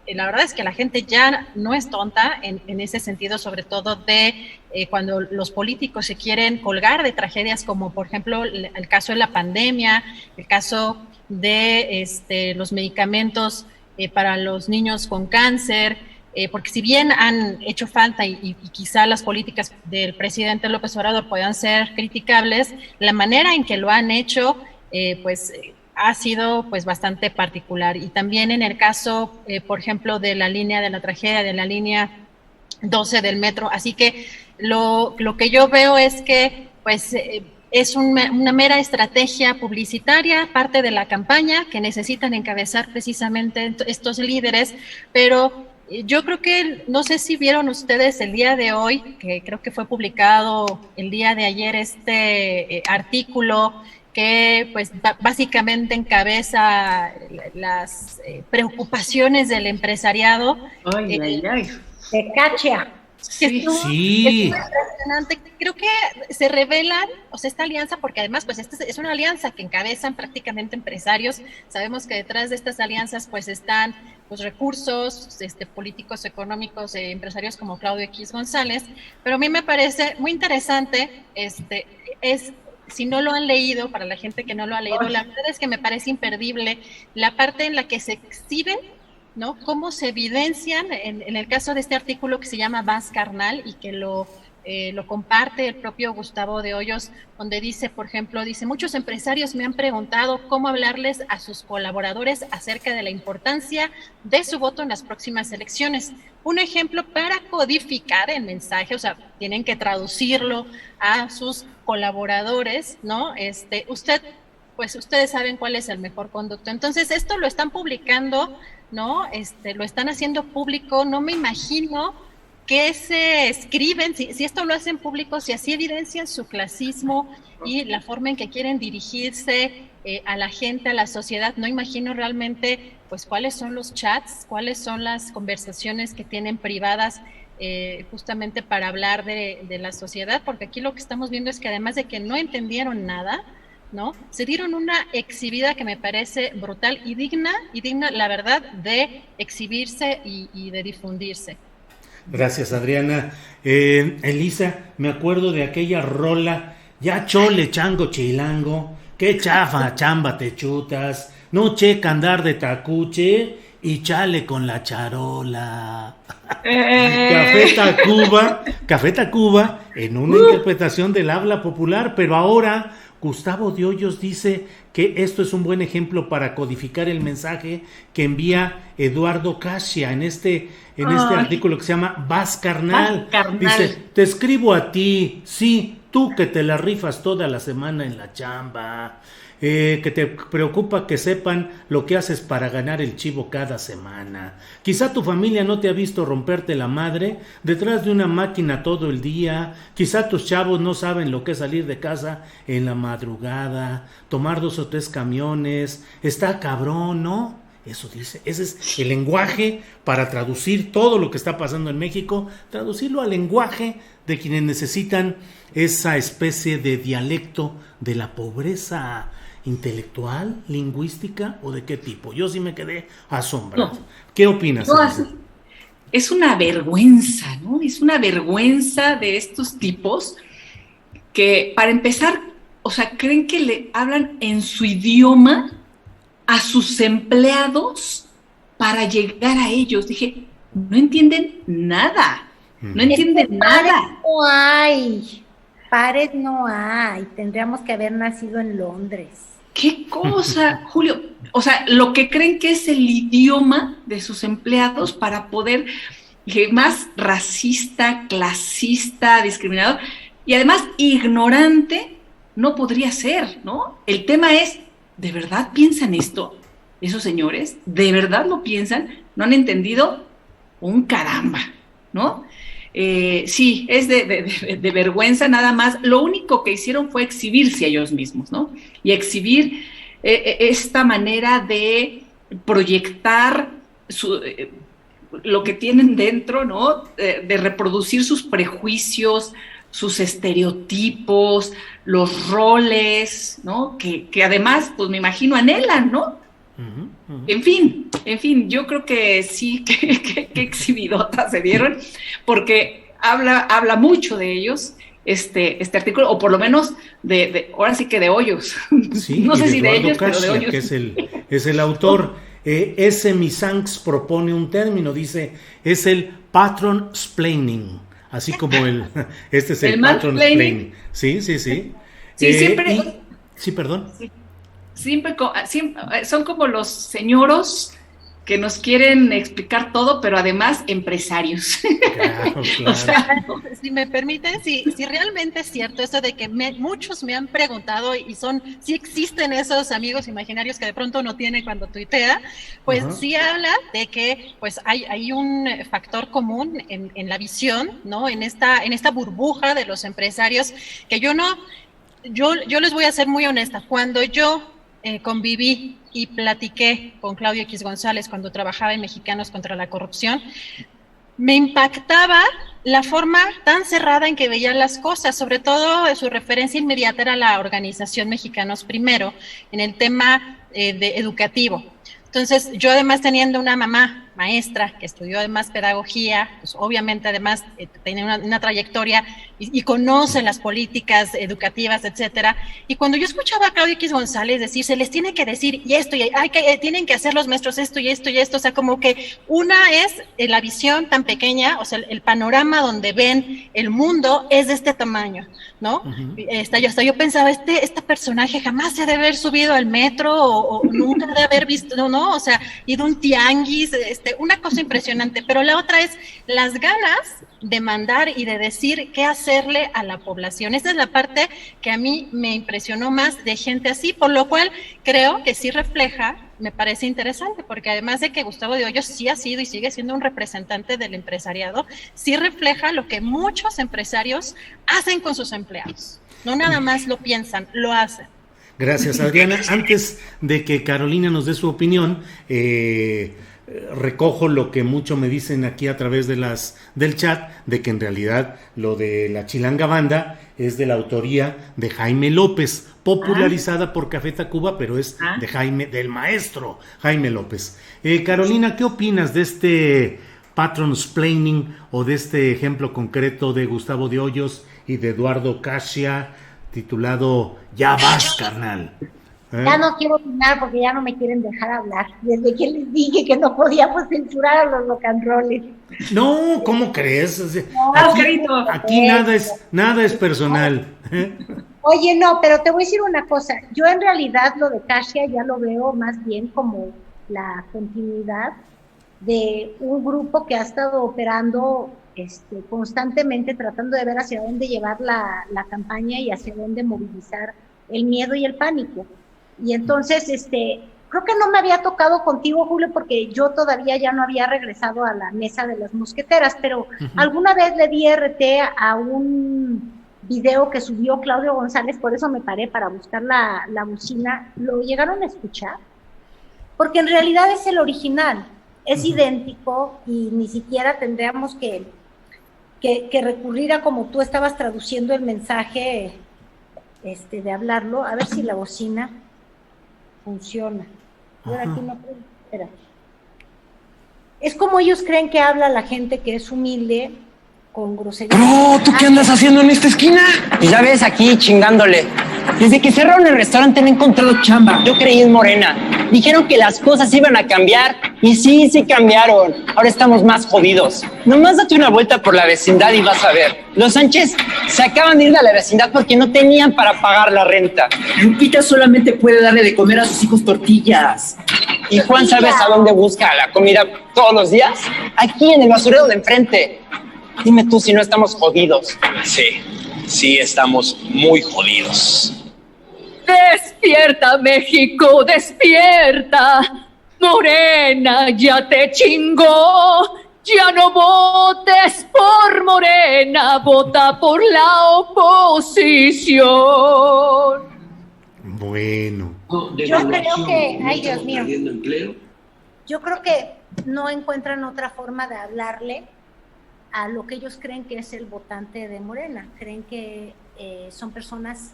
la verdad es que la gente ya no es tonta en ese sentido, sobre todo de cuando los políticos se quieren colgar de tragedias como por ejemplo el caso de la pandemia, el caso de los medicamentos para los niños con cáncer, porque si bien han hecho falta y quizá las políticas del presidente López Obrador puedan ser criticables, la manera en que lo han hecho ha sido pues bastante particular. Y también en el caso, por ejemplo, de la tragedia de la línea 12 del metro. Así que lo que yo veo es que pues es una mera estrategia publicitaria, parte de la campaña que necesitan encabezar precisamente estos líderes, pero yo creo que, no sé si vieron ustedes el día de hoy, que creo que fue publicado el día de ayer este artículo que pues básicamente encabeza las preocupaciones del empresariado. De Cacha. Sí. Es impresionante. Creo que se revelan, o sea, esta alianza, porque además pues esta es una alianza que encabezan prácticamente empresarios. Sabemos que detrás de estas alianzas pues están los recursos políticos, económicos, empresarios como Claudio X González, pero a mí me parece muy interesante, si no lo han leído, para la gente que no lo ha leído, la verdad es que me parece imperdible la parte en la que se exhiben, ¿no? Cómo se evidencian en el caso de este artículo que se llama Vas Carnal y que lo lo comparte el propio Gustavo de Hoyos, donde dice, por ejemplo, muchos empresarios me han preguntado cómo hablarles a sus colaboradores acerca de la importancia de su voto en las próximas elecciones. Un ejemplo para codificar el mensaje, o sea, tienen que traducirlo a sus colaboradores, ¿no? Ustedes saben cuál es el mejor conducto. Entonces, esto lo están publicando, ¿no? Lo están haciendo público. No me imagino que se escriben, si esto lo hacen público, si así evidencian su clasismo y la forma en que quieren dirigirse a la gente, a la sociedad. No imagino realmente, pues, cuáles son los chats, cuáles son las conversaciones que tienen privadas justamente para hablar de la sociedad, porque aquí lo que estamos viendo es que además de que no entendieron nada, ¿no? Se dieron una exhibida que me parece brutal y digna, la verdad, de exhibirse y de difundirse. Gracias, Adriana. Elisa, me acuerdo de aquella rola, ya chole, chango, chilango, qué chafa, chamba te chutas, no checa andar de tacuche y chale con la charola. Café Tacuba, en una interpretación del habla popular, pero ahora Gustavo de Hoyos dice que esto es un buen ejemplo para codificar el mensaje que envía Eduardo Casia en este artículo que se llama Vas Carnal. Dice, te escribo a ti, sí, tú que te la rifas toda la semana en la chamba, que te preocupa que sepan lo que haces para ganar el chivo cada semana. Quizá tu familia no te ha visto romperte la madre detrás de una máquina todo el día. Quizá tus chavos no saben lo que es salir de casa en la madrugada, tomar 2 o 3 camiones. Está cabrón, ¿no? Eso dice, ese es el lenguaje para traducir todo lo que está pasando en México, traducirlo al lenguaje de quienes necesitan esa especie de dialecto de la pobreza intelectual, lingüística o de qué tipo. Yo sí me quedé asombrado. No. ¿Qué opinas? No, es una vergüenza, ¿no? Es una vergüenza de estos tipos que, para empezar, o sea, creen que le hablan en su idioma a sus empleados para llegar a ellos. Dije, no entienden nada. No entienden nada. No hay. Pares no hay. Tendríamos que haber nacido en Londres. ¿Qué cosa, Julio? O sea, lo que creen que es el idioma de sus empleados para poder, más racista, clasista, discriminador, y además ignorante, no podría ser, ¿no? El tema es, ¿de verdad piensan esto? Esos señores, ¿de verdad lo piensan? ¿No han entendido? Un caramba, ¿no? Sí, es de vergüenza nada más. Lo único que hicieron fue exhibirse a ellos mismos, ¿no? Y exhibir esta manera de proyectar lo que tienen dentro, ¿no? De reproducir sus prejuicios, sus estereotipos, los roles, ¿no? Que además, pues me imagino, anhelan, ¿no? Uh-huh. En fin, yo creo que sí, que exhibidotas se dieron, porque habla mucho de ellos este artículo, o por lo menos ahora sí que de Hoyos. Sí, no sé si de ellos, Casia, pero de Hoyos. Que es el autor. S. Misanx propone un término, dice, es el patronsplaining, así como este es el patronsplaining. Sí. Sí, siempre. Sí, perdón. Sí. Siempre son como los señoros que nos quieren explicar todo, pero además empresarios. Claro. O sea, si me permiten, si realmente es cierto eso de que muchos me han preguntado y sí existen esos amigos imaginarios que de pronto uno tiene cuando tuitea, pues uh-huh. Sí habla de que pues hay un factor común en la visión, ¿no? En esta burbuja de los empresarios que yo les voy a ser muy honesta. Cuando yo conviví y platiqué con Claudio X González cuando trabajaba en Mexicanos contra la Corrupción, me impactaba la forma tan cerrada en que veía las cosas, sobre todo su referencia inmediata era la organización Mexicanos Primero, en el tema educativo. Entonces, yo además teniendo una mamá maestra que estudió además pedagogía, pues obviamente además tiene una trayectoria y conoce las políticas educativas, etcétera. Y cuando yo escuchaba a Claudia X González decir, se les tiene que decir y esto, y tienen que hacer los maestros esto y esto y esto, o sea, como que una es la visión tan pequeña, o sea, el panorama donde ven el mundo es de este tamaño, ¿no? Hasta yo pensaba, este personaje jamás se ha de haber subido al metro o nunca de haber visto, no, o sea, ido a un tianguis, una cosa impresionante. Pero la otra es las ganas de mandar y de decir qué hacerle a la población. Esa es la parte que a mí me impresionó más de gente así, por lo cual creo que sí refleja, me parece interesante, porque además de que Gustavo de Hoyos sí ha sido y sigue siendo un representante del empresariado, sí refleja lo que muchos empresarios hacen con sus empleados. No nada más lo piensan, lo hacen. Gracias, Adriana. Antes de que Carolina nos dé su opinión, recojo lo que mucho me dicen aquí a través del chat, de que en realidad lo de la Chilanga Banda es de la autoría de Jaime López, popularizada por Café Tacuba, pero es del maestro Jaime López. Carolina, ¿qué opinas de este patronsplaining o de este ejemplo concreto de Gustavo de Hoyos y de Eduardo Casia, titulado Ya vas, carnal? Ya no quiero opinar porque ya no me quieren dejar hablar. Desde que les dije que no podíamos censurar a los rock'n'rollers. No, ¿cómo crees? No, aquí nada es personal. Oye, no, pero te voy a decir una cosa. Yo en realidad lo de Casia ya lo veo más bien como la continuidad de un grupo que ha estado operando constantemente, tratando de ver hacia dónde llevar la campaña y hacia dónde movilizar el miedo y el pánico. Y entonces, creo que no me había tocado contigo, Julio, porque yo todavía ya no había regresado a la mesa de las mosqueteras, pero alguna vez le di RT a un video que subió Claudio González, por eso me paré para buscar la bocina. ¿Lo llegaron a escuchar? Porque en realidad es el original, es idéntico y ni siquiera tendríamos que recurrir a como tú estabas traduciendo el mensaje de hablarlo. A ver si la bocina funciona. Ahora aquí no puedo. Espera. Es como ellos creen que habla la gente que es humilde con grosería. Bro, ¿tú qué andas haciendo en esta esquina? Pues ya ves, aquí chingándole. Desde que cerraron el restaurante me he encontrado chamba. Yo creí en Morena. Dijeron que las cosas iban a cambiar y sí cambiaron. Ahora estamos más jodidos. Nomás date una vuelta por la vecindad y vas a ver. Los Sánchez se acaban de ir de la vecindad porque no tenían para pagar la renta. Lupita solamente puede darle de comer a sus hijos tortillas. ¿Y Juan sabes a dónde busca la comida todos los días? Aquí en el basurero de enfrente. Dime tú si no estamos jodidos. Sí, estamos muy jodidos. Despierta, México, despierta. Morena ya te chingó. Ya no votes por Morena, vota por la oposición. Bueno. Yo creo que, ay Dios mío, yo creo que no encuentran otra forma de hablarle a lo que ellos creen que es el votante de Morena. Creen que son personas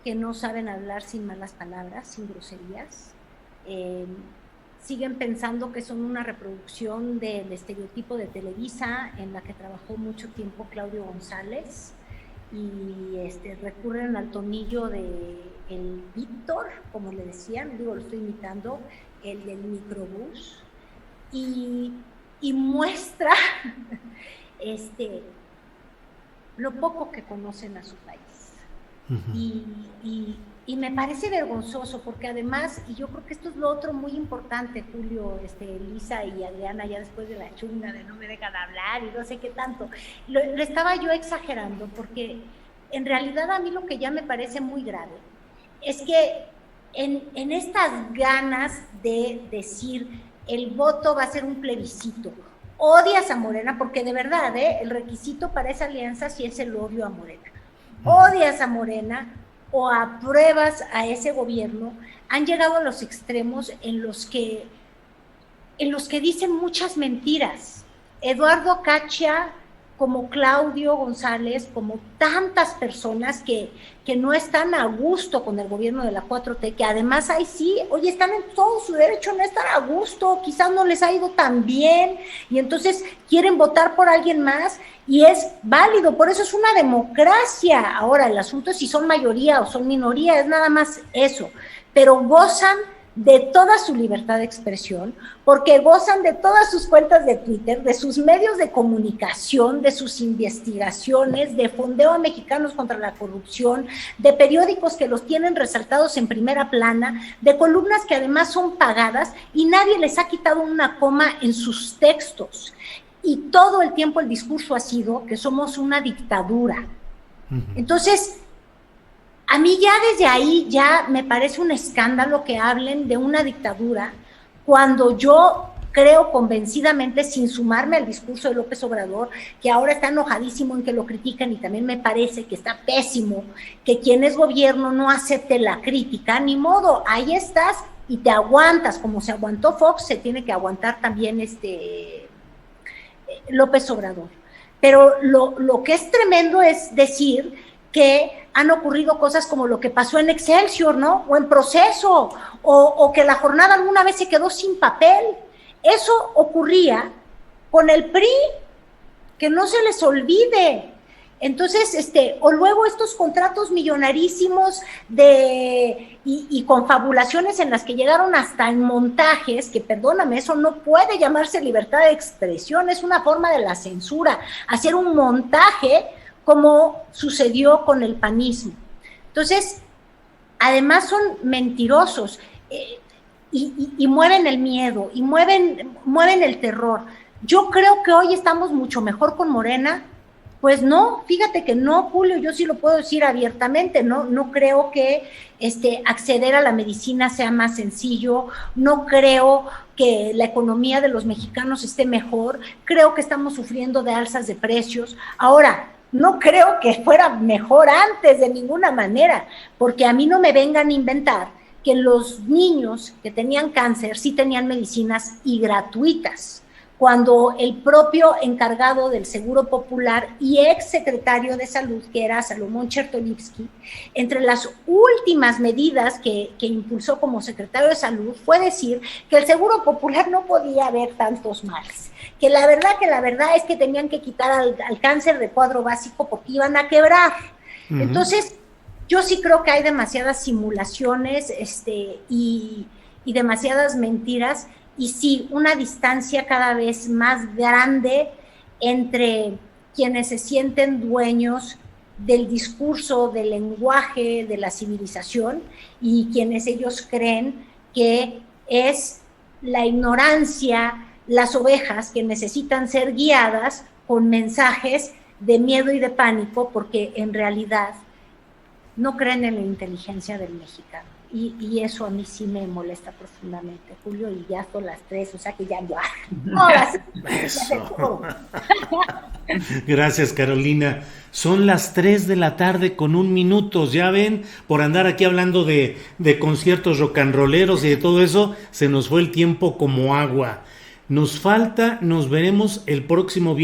que no saben hablar sin malas palabras, sin groserías. Siguen pensando que son una reproducción del estereotipo de Televisa en la que trabajó mucho tiempo Claudio González y recurren al tonillo de el Víctor, como le decían, lo estoy imitando, el del microbús, y muestra lo poco que conocen a su país. Y me parece vergonzoso porque además, y yo creo que esto es lo otro muy importante, Julio, Lisa y Adriana, ya después de la chunga de no me dejan hablar y no sé qué tanto, lo estaba yo exagerando porque en realidad a mí lo que ya me parece muy grave es que en estas ganas de decir el voto va a ser un plebiscito, odias a Morena, porque de verdad, el requisito para esa alianza sí es el odio a Morena. Odias a Morena o apruebas a ese gobierno, han llegado a los extremos en los que dicen muchas mentiras. Eduardo Casia como Claudio González, como tantas personas que no están a gusto con el gobierno de la 4T, que además ahí sí, oye, están en todo su derecho a no estar a gusto, quizás no les ha ido tan bien, y entonces quieren votar por alguien más, y es válido, por eso es una democracia. Ahora, el asunto es si son mayoría o son minoría, es nada más eso, pero gozan de toda su libertad de expresión, porque gozan de todas sus cuentas de Twitter, de sus medios de comunicación, de sus investigaciones, de fondeo a mexicanos contra la corrupción, de periódicos que los tienen resaltados en primera plana, de columnas que además son pagadas y nadie les ha quitado una coma en sus textos. Y todo el tiempo el discurso ha sido que somos una dictadura. Entonces, a mí ya desde ahí ya me parece un escándalo que hablen de una dictadura cuando yo creo convencidamente, sin sumarme al discurso de López Obrador, que ahora está enojadísimo en que lo critican, y también me parece que está pésimo que quien es gobierno no acepte la crítica. Ni modo, ahí estás y te aguantas, como se aguantó Fox, se tiene que aguantar también López Obrador. Pero lo que es tremendo es decir que han ocurrido cosas como lo que pasó en Excelsior, ¿no? O en Proceso, o que la jornada alguna vez se quedó sin papel. Eso ocurría con el PRI, que no se les olvide. Entonces, o luego estos contratos millonarísimos y confabulaciones en las que llegaron hasta en montajes, que perdóname, eso no puede llamarse libertad de expresión, es una forma de la censura, hacer un montaje como sucedió con el panismo. Entonces, además son mentirosos y mueven el miedo y mueven el terror. Yo creo que hoy estamos mucho mejor con Morena. Pues no, fíjate que no, Julio, yo sí lo puedo decir abiertamente, no creo que acceder a la medicina sea más sencillo, no creo que la economía de los mexicanos esté mejor, creo que estamos sufriendo de alzas de precios. Ahora, no creo que fuera mejor antes de ninguna manera, porque a mí no me vengan a inventar que los niños que tenían cáncer sí tenían medicinas y gratuitas, cuando el propio encargado del Seguro Popular y ex secretario de Salud, que era Salomón Chertorivsky, entre las últimas medidas que impulsó como secretario de Salud fue decir que el Seguro Popular no podía haber tantos males, que la verdad es que tenían que quitar al cáncer de cuadro básico porque iban a quebrar. Entonces, yo sí creo que hay demasiadas simulaciones y demasiadas mentiras, y sí, una distancia cada vez más grande entre quienes se sienten dueños del discurso, del lenguaje, de la civilización, y quienes ellos creen que es la ignorancia, las ovejas que necesitan ser guiadas con mensajes de miedo y de pánico, porque en realidad no creen en la inteligencia del mexicano. Y eso a mí sí me molesta profundamente, Julio, y ya son las 3, o sea que ya ahora sí, eso. Gracias, Carolina. Son las 3 de la tarde con 1 minuto, ya ven, por andar aquí hablando de conciertos rock and rolleros y de todo eso, se nos fue el tiempo como agua. Nos veremos el próximo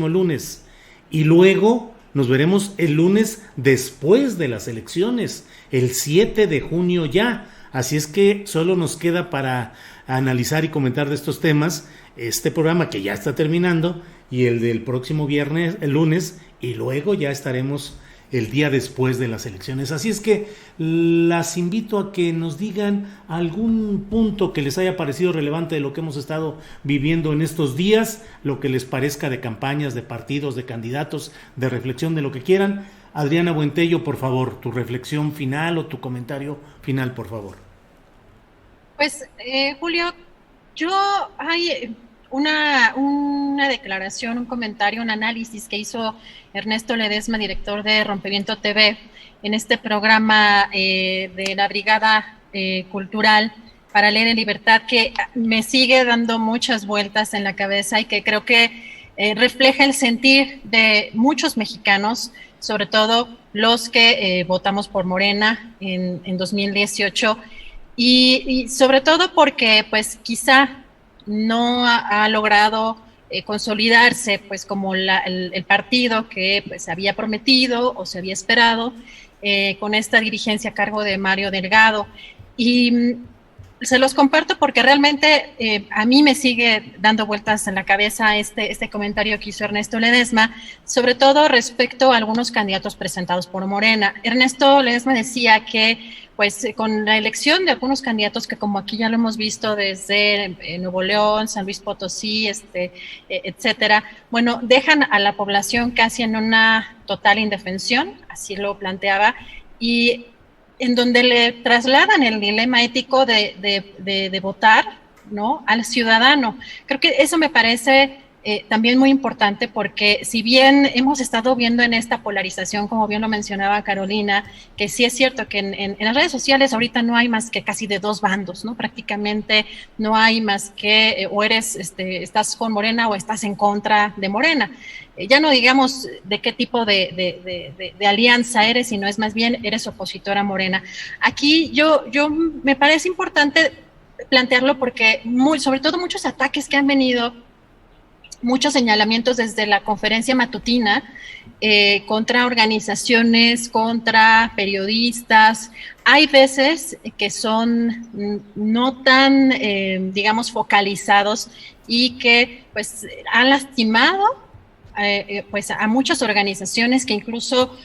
lunes, y luego nos veremos el lunes después de las elecciones, el 7 de junio ya. Así es que solo nos queda para analizar y comentar de estos temas este programa que ya está terminando, y el del próximo el lunes, y luego ya estaremos el día después de las elecciones. Así es que las invito a que nos digan algún punto que les haya parecido relevante de lo que hemos estado viviendo en estos días, lo que les parezca de campañas, de partidos, de candidatos, de reflexión, de lo que quieran. Adriana Buentello, por favor, tu reflexión final o tu comentario final, por favor. Pues, Julio, hay una declaración, un comentario, un análisis que hizo Ernesto Ledesma, director de Rompeviento TV, en este programa de la Brigada Cultural para Leer en Libertad, que me sigue dando muchas vueltas en la cabeza y que creo que refleja el sentir de muchos mexicanos, sobre todo los que votamos por Morena en 2018, y sobre todo porque pues quizá no ha logrado consolidarse pues como el partido que pues había prometido o se había esperado, con esta dirigencia a cargo de Mario Delgado. Y se los comparto porque realmente a mí me sigue dando vueltas en la cabeza este comentario que hizo Ernesto Ledesma, sobre todo respecto a algunos candidatos presentados por Morena. Ernesto Ledesma decía que pues con la elección de algunos candidatos que, como aquí ya lo hemos visto desde Nuevo León, San Luis Potosí, etcétera, bueno, dejan a la población casi en una total indefensión, así lo planteaba, y en donde le trasladan el dilema ético de votar, ¿no?, al ciudadano. Creo que eso me parece también muy importante, porque si bien hemos estado viendo en esta polarización, como bien lo mencionaba Carolina, que sí es cierto que en las redes sociales ahorita no hay más que casi de dos bandos, ¿no? Prácticamente no hay más que o eres, estás con Morena o estás en contra de Morena. Ya no digamos de qué tipo de alianza eres, sino es más bien eres opositora a Morena. Aquí yo me parece importante plantearlo porque sobre todo muchos ataques que han venido, muchos señalamientos desde la conferencia matutina contra organizaciones, contra periodistas. Hay veces que son no tan, digamos, focalizados y que pues han lastimado pues a muchas organizaciones que incluso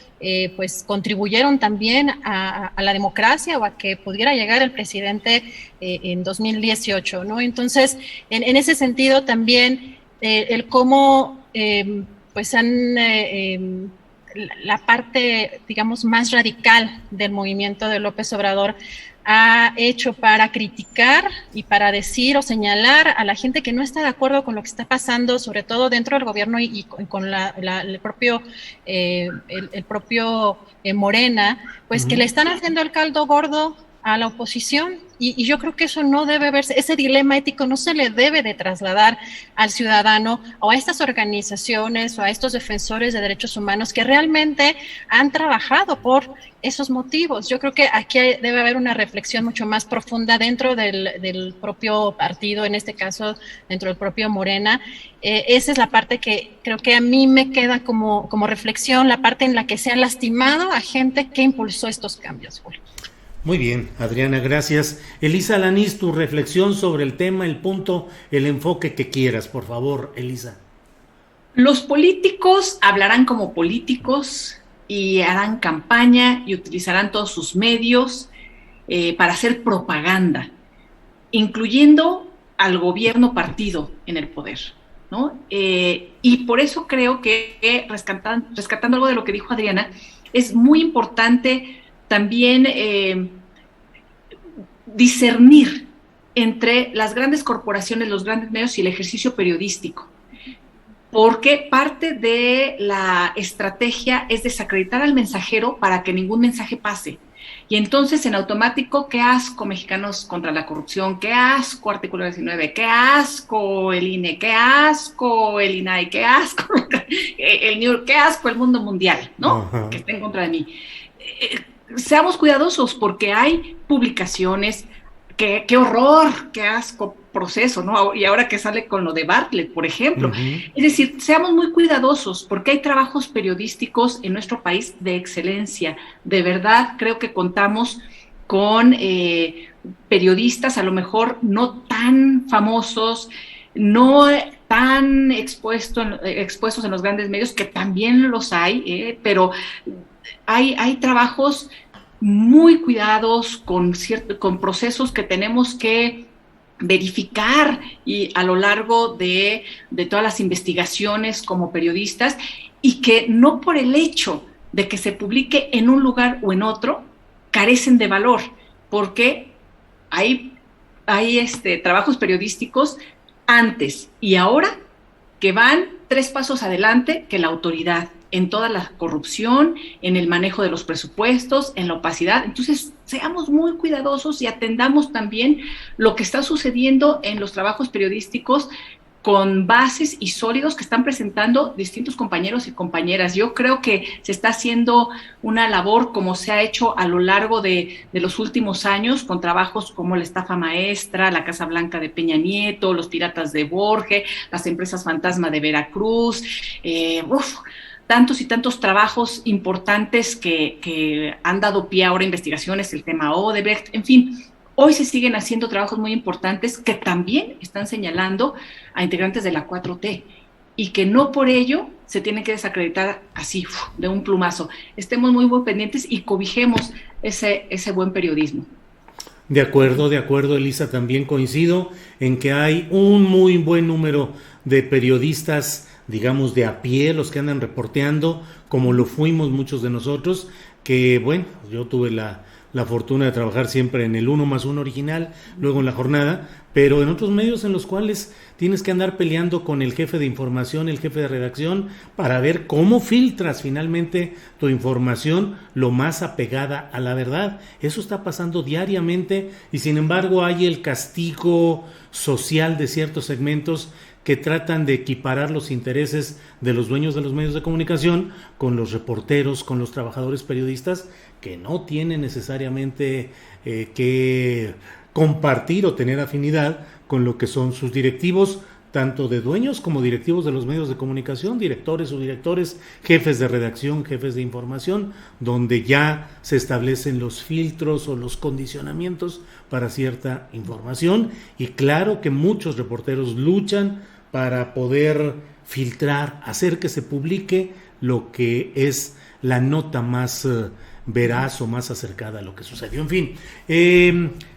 pues contribuyeron también a la democracia o a que pudiera llegar el presidente en 2018, ¿no? Entonces, en ese sentido también el cómo pues han la parte, digamos, más radical del movimiento de López Obrador ha hecho para criticar y para decir o señalar a la gente que no está de acuerdo con lo que está pasando, sobre todo dentro del gobierno y con el propio Morena, pues que le están haciendo el caldo gordo a la oposición, y yo creo que eso no debe verse, ese dilema ético no se le debe de trasladar al ciudadano o a estas organizaciones o a estos defensores de derechos humanos que realmente han trabajado por esos motivos. Yo creo que aquí debe haber una reflexión mucho más profunda dentro del propio partido, en este caso dentro del propio Morena. Esa es la parte que creo que a mí me queda como reflexión, la parte en la que se ha lastimado a gente que impulsó estos cambios, Julio. Muy bien, Adriana, gracias. Elisa Alanís, tu reflexión sobre el tema, el punto, el enfoque que quieras, por favor, Elisa. Los políticos hablarán como políticos y harán campaña y utilizarán todos sus medios para hacer propaganda, incluyendo al gobierno partido en el poder, ¿no? Y por eso creo que, rescatando algo de lo que dijo Adriana, es muy importante también discernir entre las grandes corporaciones, los grandes medios y el ejercicio periodístico, porque parte de la estrategia es desacreditar al mensajero para que ningún mensaje pase. Y entonces en automático, qué asco Mexicanos contra la Corrupción, qué asco Artículo 19, qué asco el INE, qué asco el INAI, qué asco el New York, qué asco el mundo mundial, ¿no? Uh-huh. Que está en contra de mí. Seamos cuidadosos porque hay publicaciones, qué horror, qué asco proceso, ¿no? Y ahora que sale con lo de Bartlett, por ejemplo. Uh-huh. Es decir, seamos muy cuidadosos porque hay trabajos periodísticos en nuestro país de excelencia. De verdad, creo que contamos con periodistas a lo mejor no tan famosos, no tan expuestos en los grandes medios, que también los hay, pero hay trabajos muy cuidados con procesos que tenemos que verificar y a lo largo de todas las investigaciones como periodistas, y que no por el hecho de que se publique en un lugar o en otro carecen de valor, porque hay trabajos periodísticos antes y ahora que van 3 pasos adelante que la autoridad en toda la corrupción, en el manejo de los presupuestos, en la opacidad. Entonces, seamos muy cuidadosos y atendamos también lo que está sucediendo en los trabajos periodísticos con bases y sólidos que están presentando distintos compañeros y compañeras. Yo creo que se está haciendo una labor como se ha hecho a lo largo de los últimos años, con trabajos como la estafa maestra, la Casa Blanca de Peña Nieto, los piratas de Borges, las empresas fantasma de Veracruz, tantos y tantos trabajos importantes que han dado pie ahora a investigaciones, el tema Odebrecht, en fin. Hoy se siguen haciendo trabajos muy importantes que también están señalando a integrantes de la 4T y que no por ello se tienen que desacreditar así, de un plumazo. Estemos muy pendientes y cobijemos ese buen periodismo. De acuerdo, Elisa, también coincido en que hay un muy buen número de periodistas, digamos, de a pie, los que andan reporteando, como lo fuimos muchos de nosotros, que bueno, yo tuve la fortuna de trabajar siempre en el 1+1 original, luego en La Jornada, pero en otros medios en los cuales tienes que andar peleando con el jefe de información, el jefe de redacción, para ver cómo filtras finalmente tu información lo más apegada a la verdad. Eso está pasando diariamente y sin embargo hay el castigo social de ciertos segmentos que tratan de equiparar los intereses de los dueños de los medios de comunicación con los reporteros, con los trabajadores periodistas, que no tienen necesariamente que compartir o tener afinidad con lo que son sus directivos, tanto de dueños como directivos de los medios de comunicación, directores, subdirectores, jefes de redacción, jefes de información, donde ya se establecen los filtros o los condicionamientos para cierta información. Y claro que muchos reporteros luchan para poder filtrar, hacer que se publique lo que es la nota más veraz o más acercada a lo que sucedió. En fin,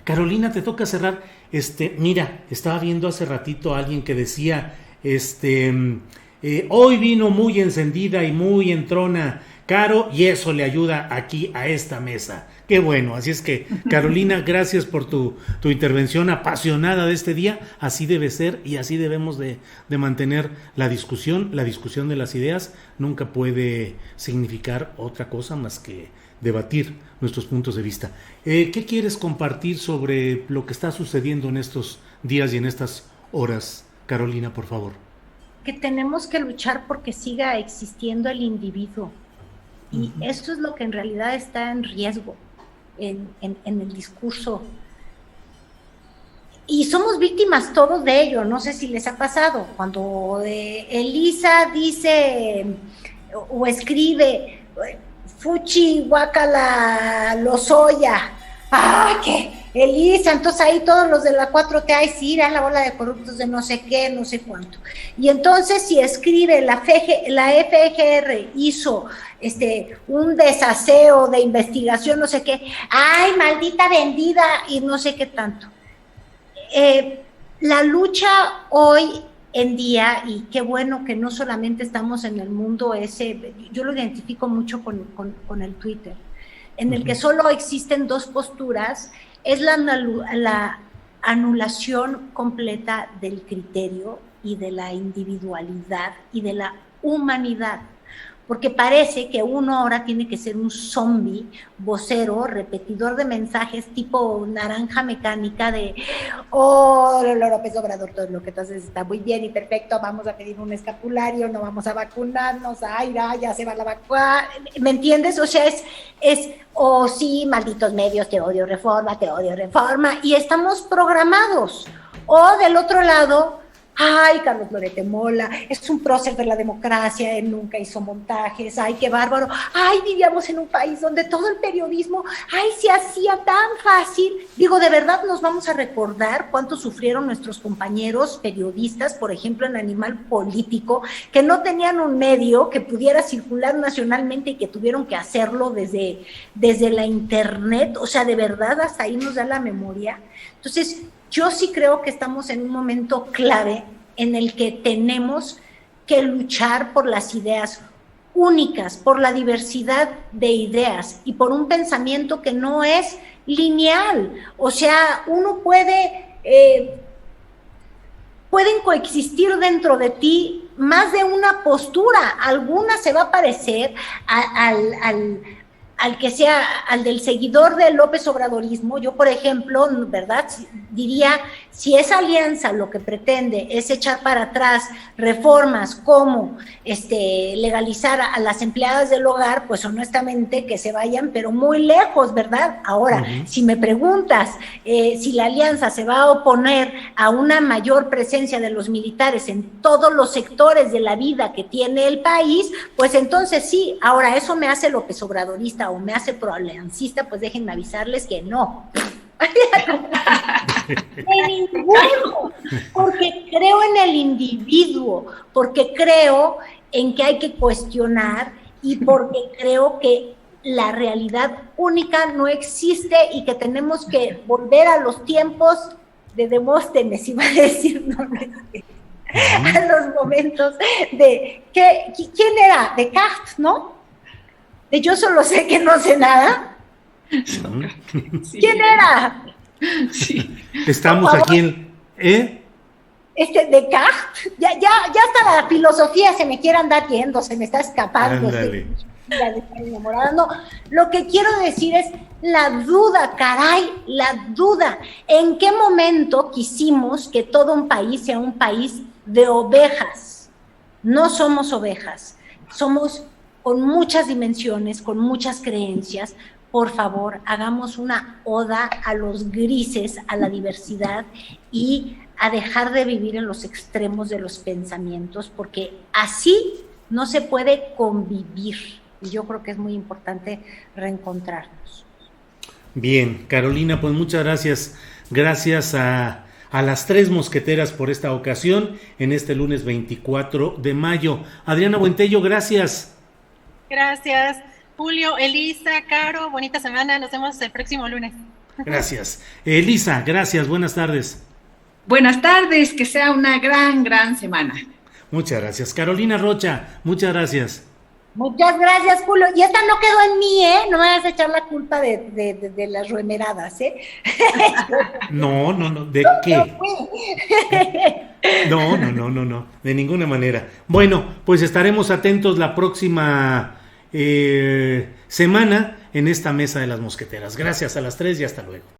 Carolina, te toca cerrar. Mira, estaba viendo hace ratito a alguien que decía, hoy vino muy encendida y muy entrona Caro, y eso le ayuda aquí a esta mesa. Qué bueno, así es que, Carolina, gracias por tu intervención apasionada de este día. Así debe ser y así debemos de mantener la discusión. La discusión de las ideas nunca puede significar otra cosa más que debatir nuestros puntos de vista. ¿Qué quieres compartir sobre lo que está sucediendo en estos días y en estas horas, Carolina, por favor? Que tenemos que luchar porque siga existiendo el individuo. Y esto es lo que en realidad está en riesgo en el discurso. Y somos víctimas todos de ello. No sé si les ha pasado. Cuando Elisa dice o escribe Fuchi, guacala, Lozoya. ¡Ah, qué! Elisa, entonces ahí todos los de la 4T, ay, sí, irán la bola de corruptos de no sé qué, no sé cuánto. Y entonces si escribe la FGR hizo un desaseo de investigación, no sé qué, ay, maldita vendida, y no sé qué tanto. La lucha hoy en día, y qué bueno que no solamente estamos en el mundo ese, yo lo identifico mucho con el Twitter, en el que solo existen dos posturas, es la anulación completa del criterio y de la individualidad y de la humanidad, porque parece que uno ahora tiene que ser un zombie, vocero, repetidor de mensajes tipo naranja mecánica de López Obrador, todo lo que tú haces está muy bien y perfecto, vamos a pedir un escapulario, no vamos a vacunarnos, ay, ya se va la vacuna, ¿me entiendes? O sea, es sí, malditos medios, te odio reforma, y estamos programados. O del otro lado, ay, Carlos Loret Mola, es un prócer de la democracia, él nunca hizo montajes, ay, qué bárbaro, ay, vivíamos en un país donde todo el periodismo, ay, se hacía tan fácil. Digo, de verdad nos vamos a recordar cuánto sufrieron nuestros compañeros periodistas, por ejemplo, en Animal Político, que no tenían un medio que pudiera circular nacionalmente y que tuvieron que hacerlo desde la internet. O sea, de verdad, hasta ahí nos da la memoria. Entonces, yo sí creo que estamos en un momento clave en el que tenemos que luchar por las ideas únicas, por la diversidad de ideas y por un pensamiento que no es lineal. O sea, uno pueden coexistir dentro de ti más de una postura. Alguna se va a parecer al del seguidor del López Obradorismo. Yo, por ejemplo, ¿verdad? Diría, Si esa alianza lo que pretende es echar para atrás reformas como legalizar a las empleadas del hogar, pues honestamente que se vayan, pero muy lejos, ¿verdad? Ahora, si me preguntas si la alianza se va a oponer a una mayor presencia de los militares en todos los sectores de la vida que tiene el país, pues entonces sí. Ahora, ¿eso me hace López Obradorista o me hace proaliancista? Pues déjenme avisarles que no. De ninguno, porque creo en el individuo, porque creo en que hay que cuestionar y porque creo que la realidad única no existe y que tenemos que volver a los tiempos de Demóstenes, iba a decir, no, a los momentos de ¿quién era? Descartes, ¿no? De yo solo sé que no sé nada. Sí. ¿Quién era? Sí. Estamos aquí en... Descartes. Ya hasta la filosofía se me quiere andar yendo, se me está escapando. Ándale. De estar enamorada. No, lo que quiero decir es la duda, caray, la duda. ¿En qué momento quisimos que todo un país sea un país de ovejas? No somos ovejas, somos con muchas dimensiones, con muchas creencias. Por favor, hagamos una oda a los grises, a la diversidad y a dejar de vivir en los extremos de los pensamientos, porque así no se puede convivir. Y yo creo que es muy importante reencontrarnos. Bien, Carolina, pues muchas gracias. Gracias a las tres mosqueteras por esta ocasión en este lunes 24 de mayo. Adriana Buentello, gracias. Gracias, Julio, Elisa, Caro, bonita semana, nos vemos el próximo lunes. Gracias. Elisa, gracias, buenas tardes. Buenas tardes, que sea una gran semana. Muchas gracias. Carolina Rocha, muchas gracias. Muchas gracias, Julio. Y esta no quedó en mí, ¿eh? No me vas a echar la culpa de las ruemeradas, ¿eh? No, ¿de qué? No, de ninguna manera. Bueno, pues estaremos atentos la próxima semana en esta mesa de las mosqueteras. Gracias a las tres y hasta luego.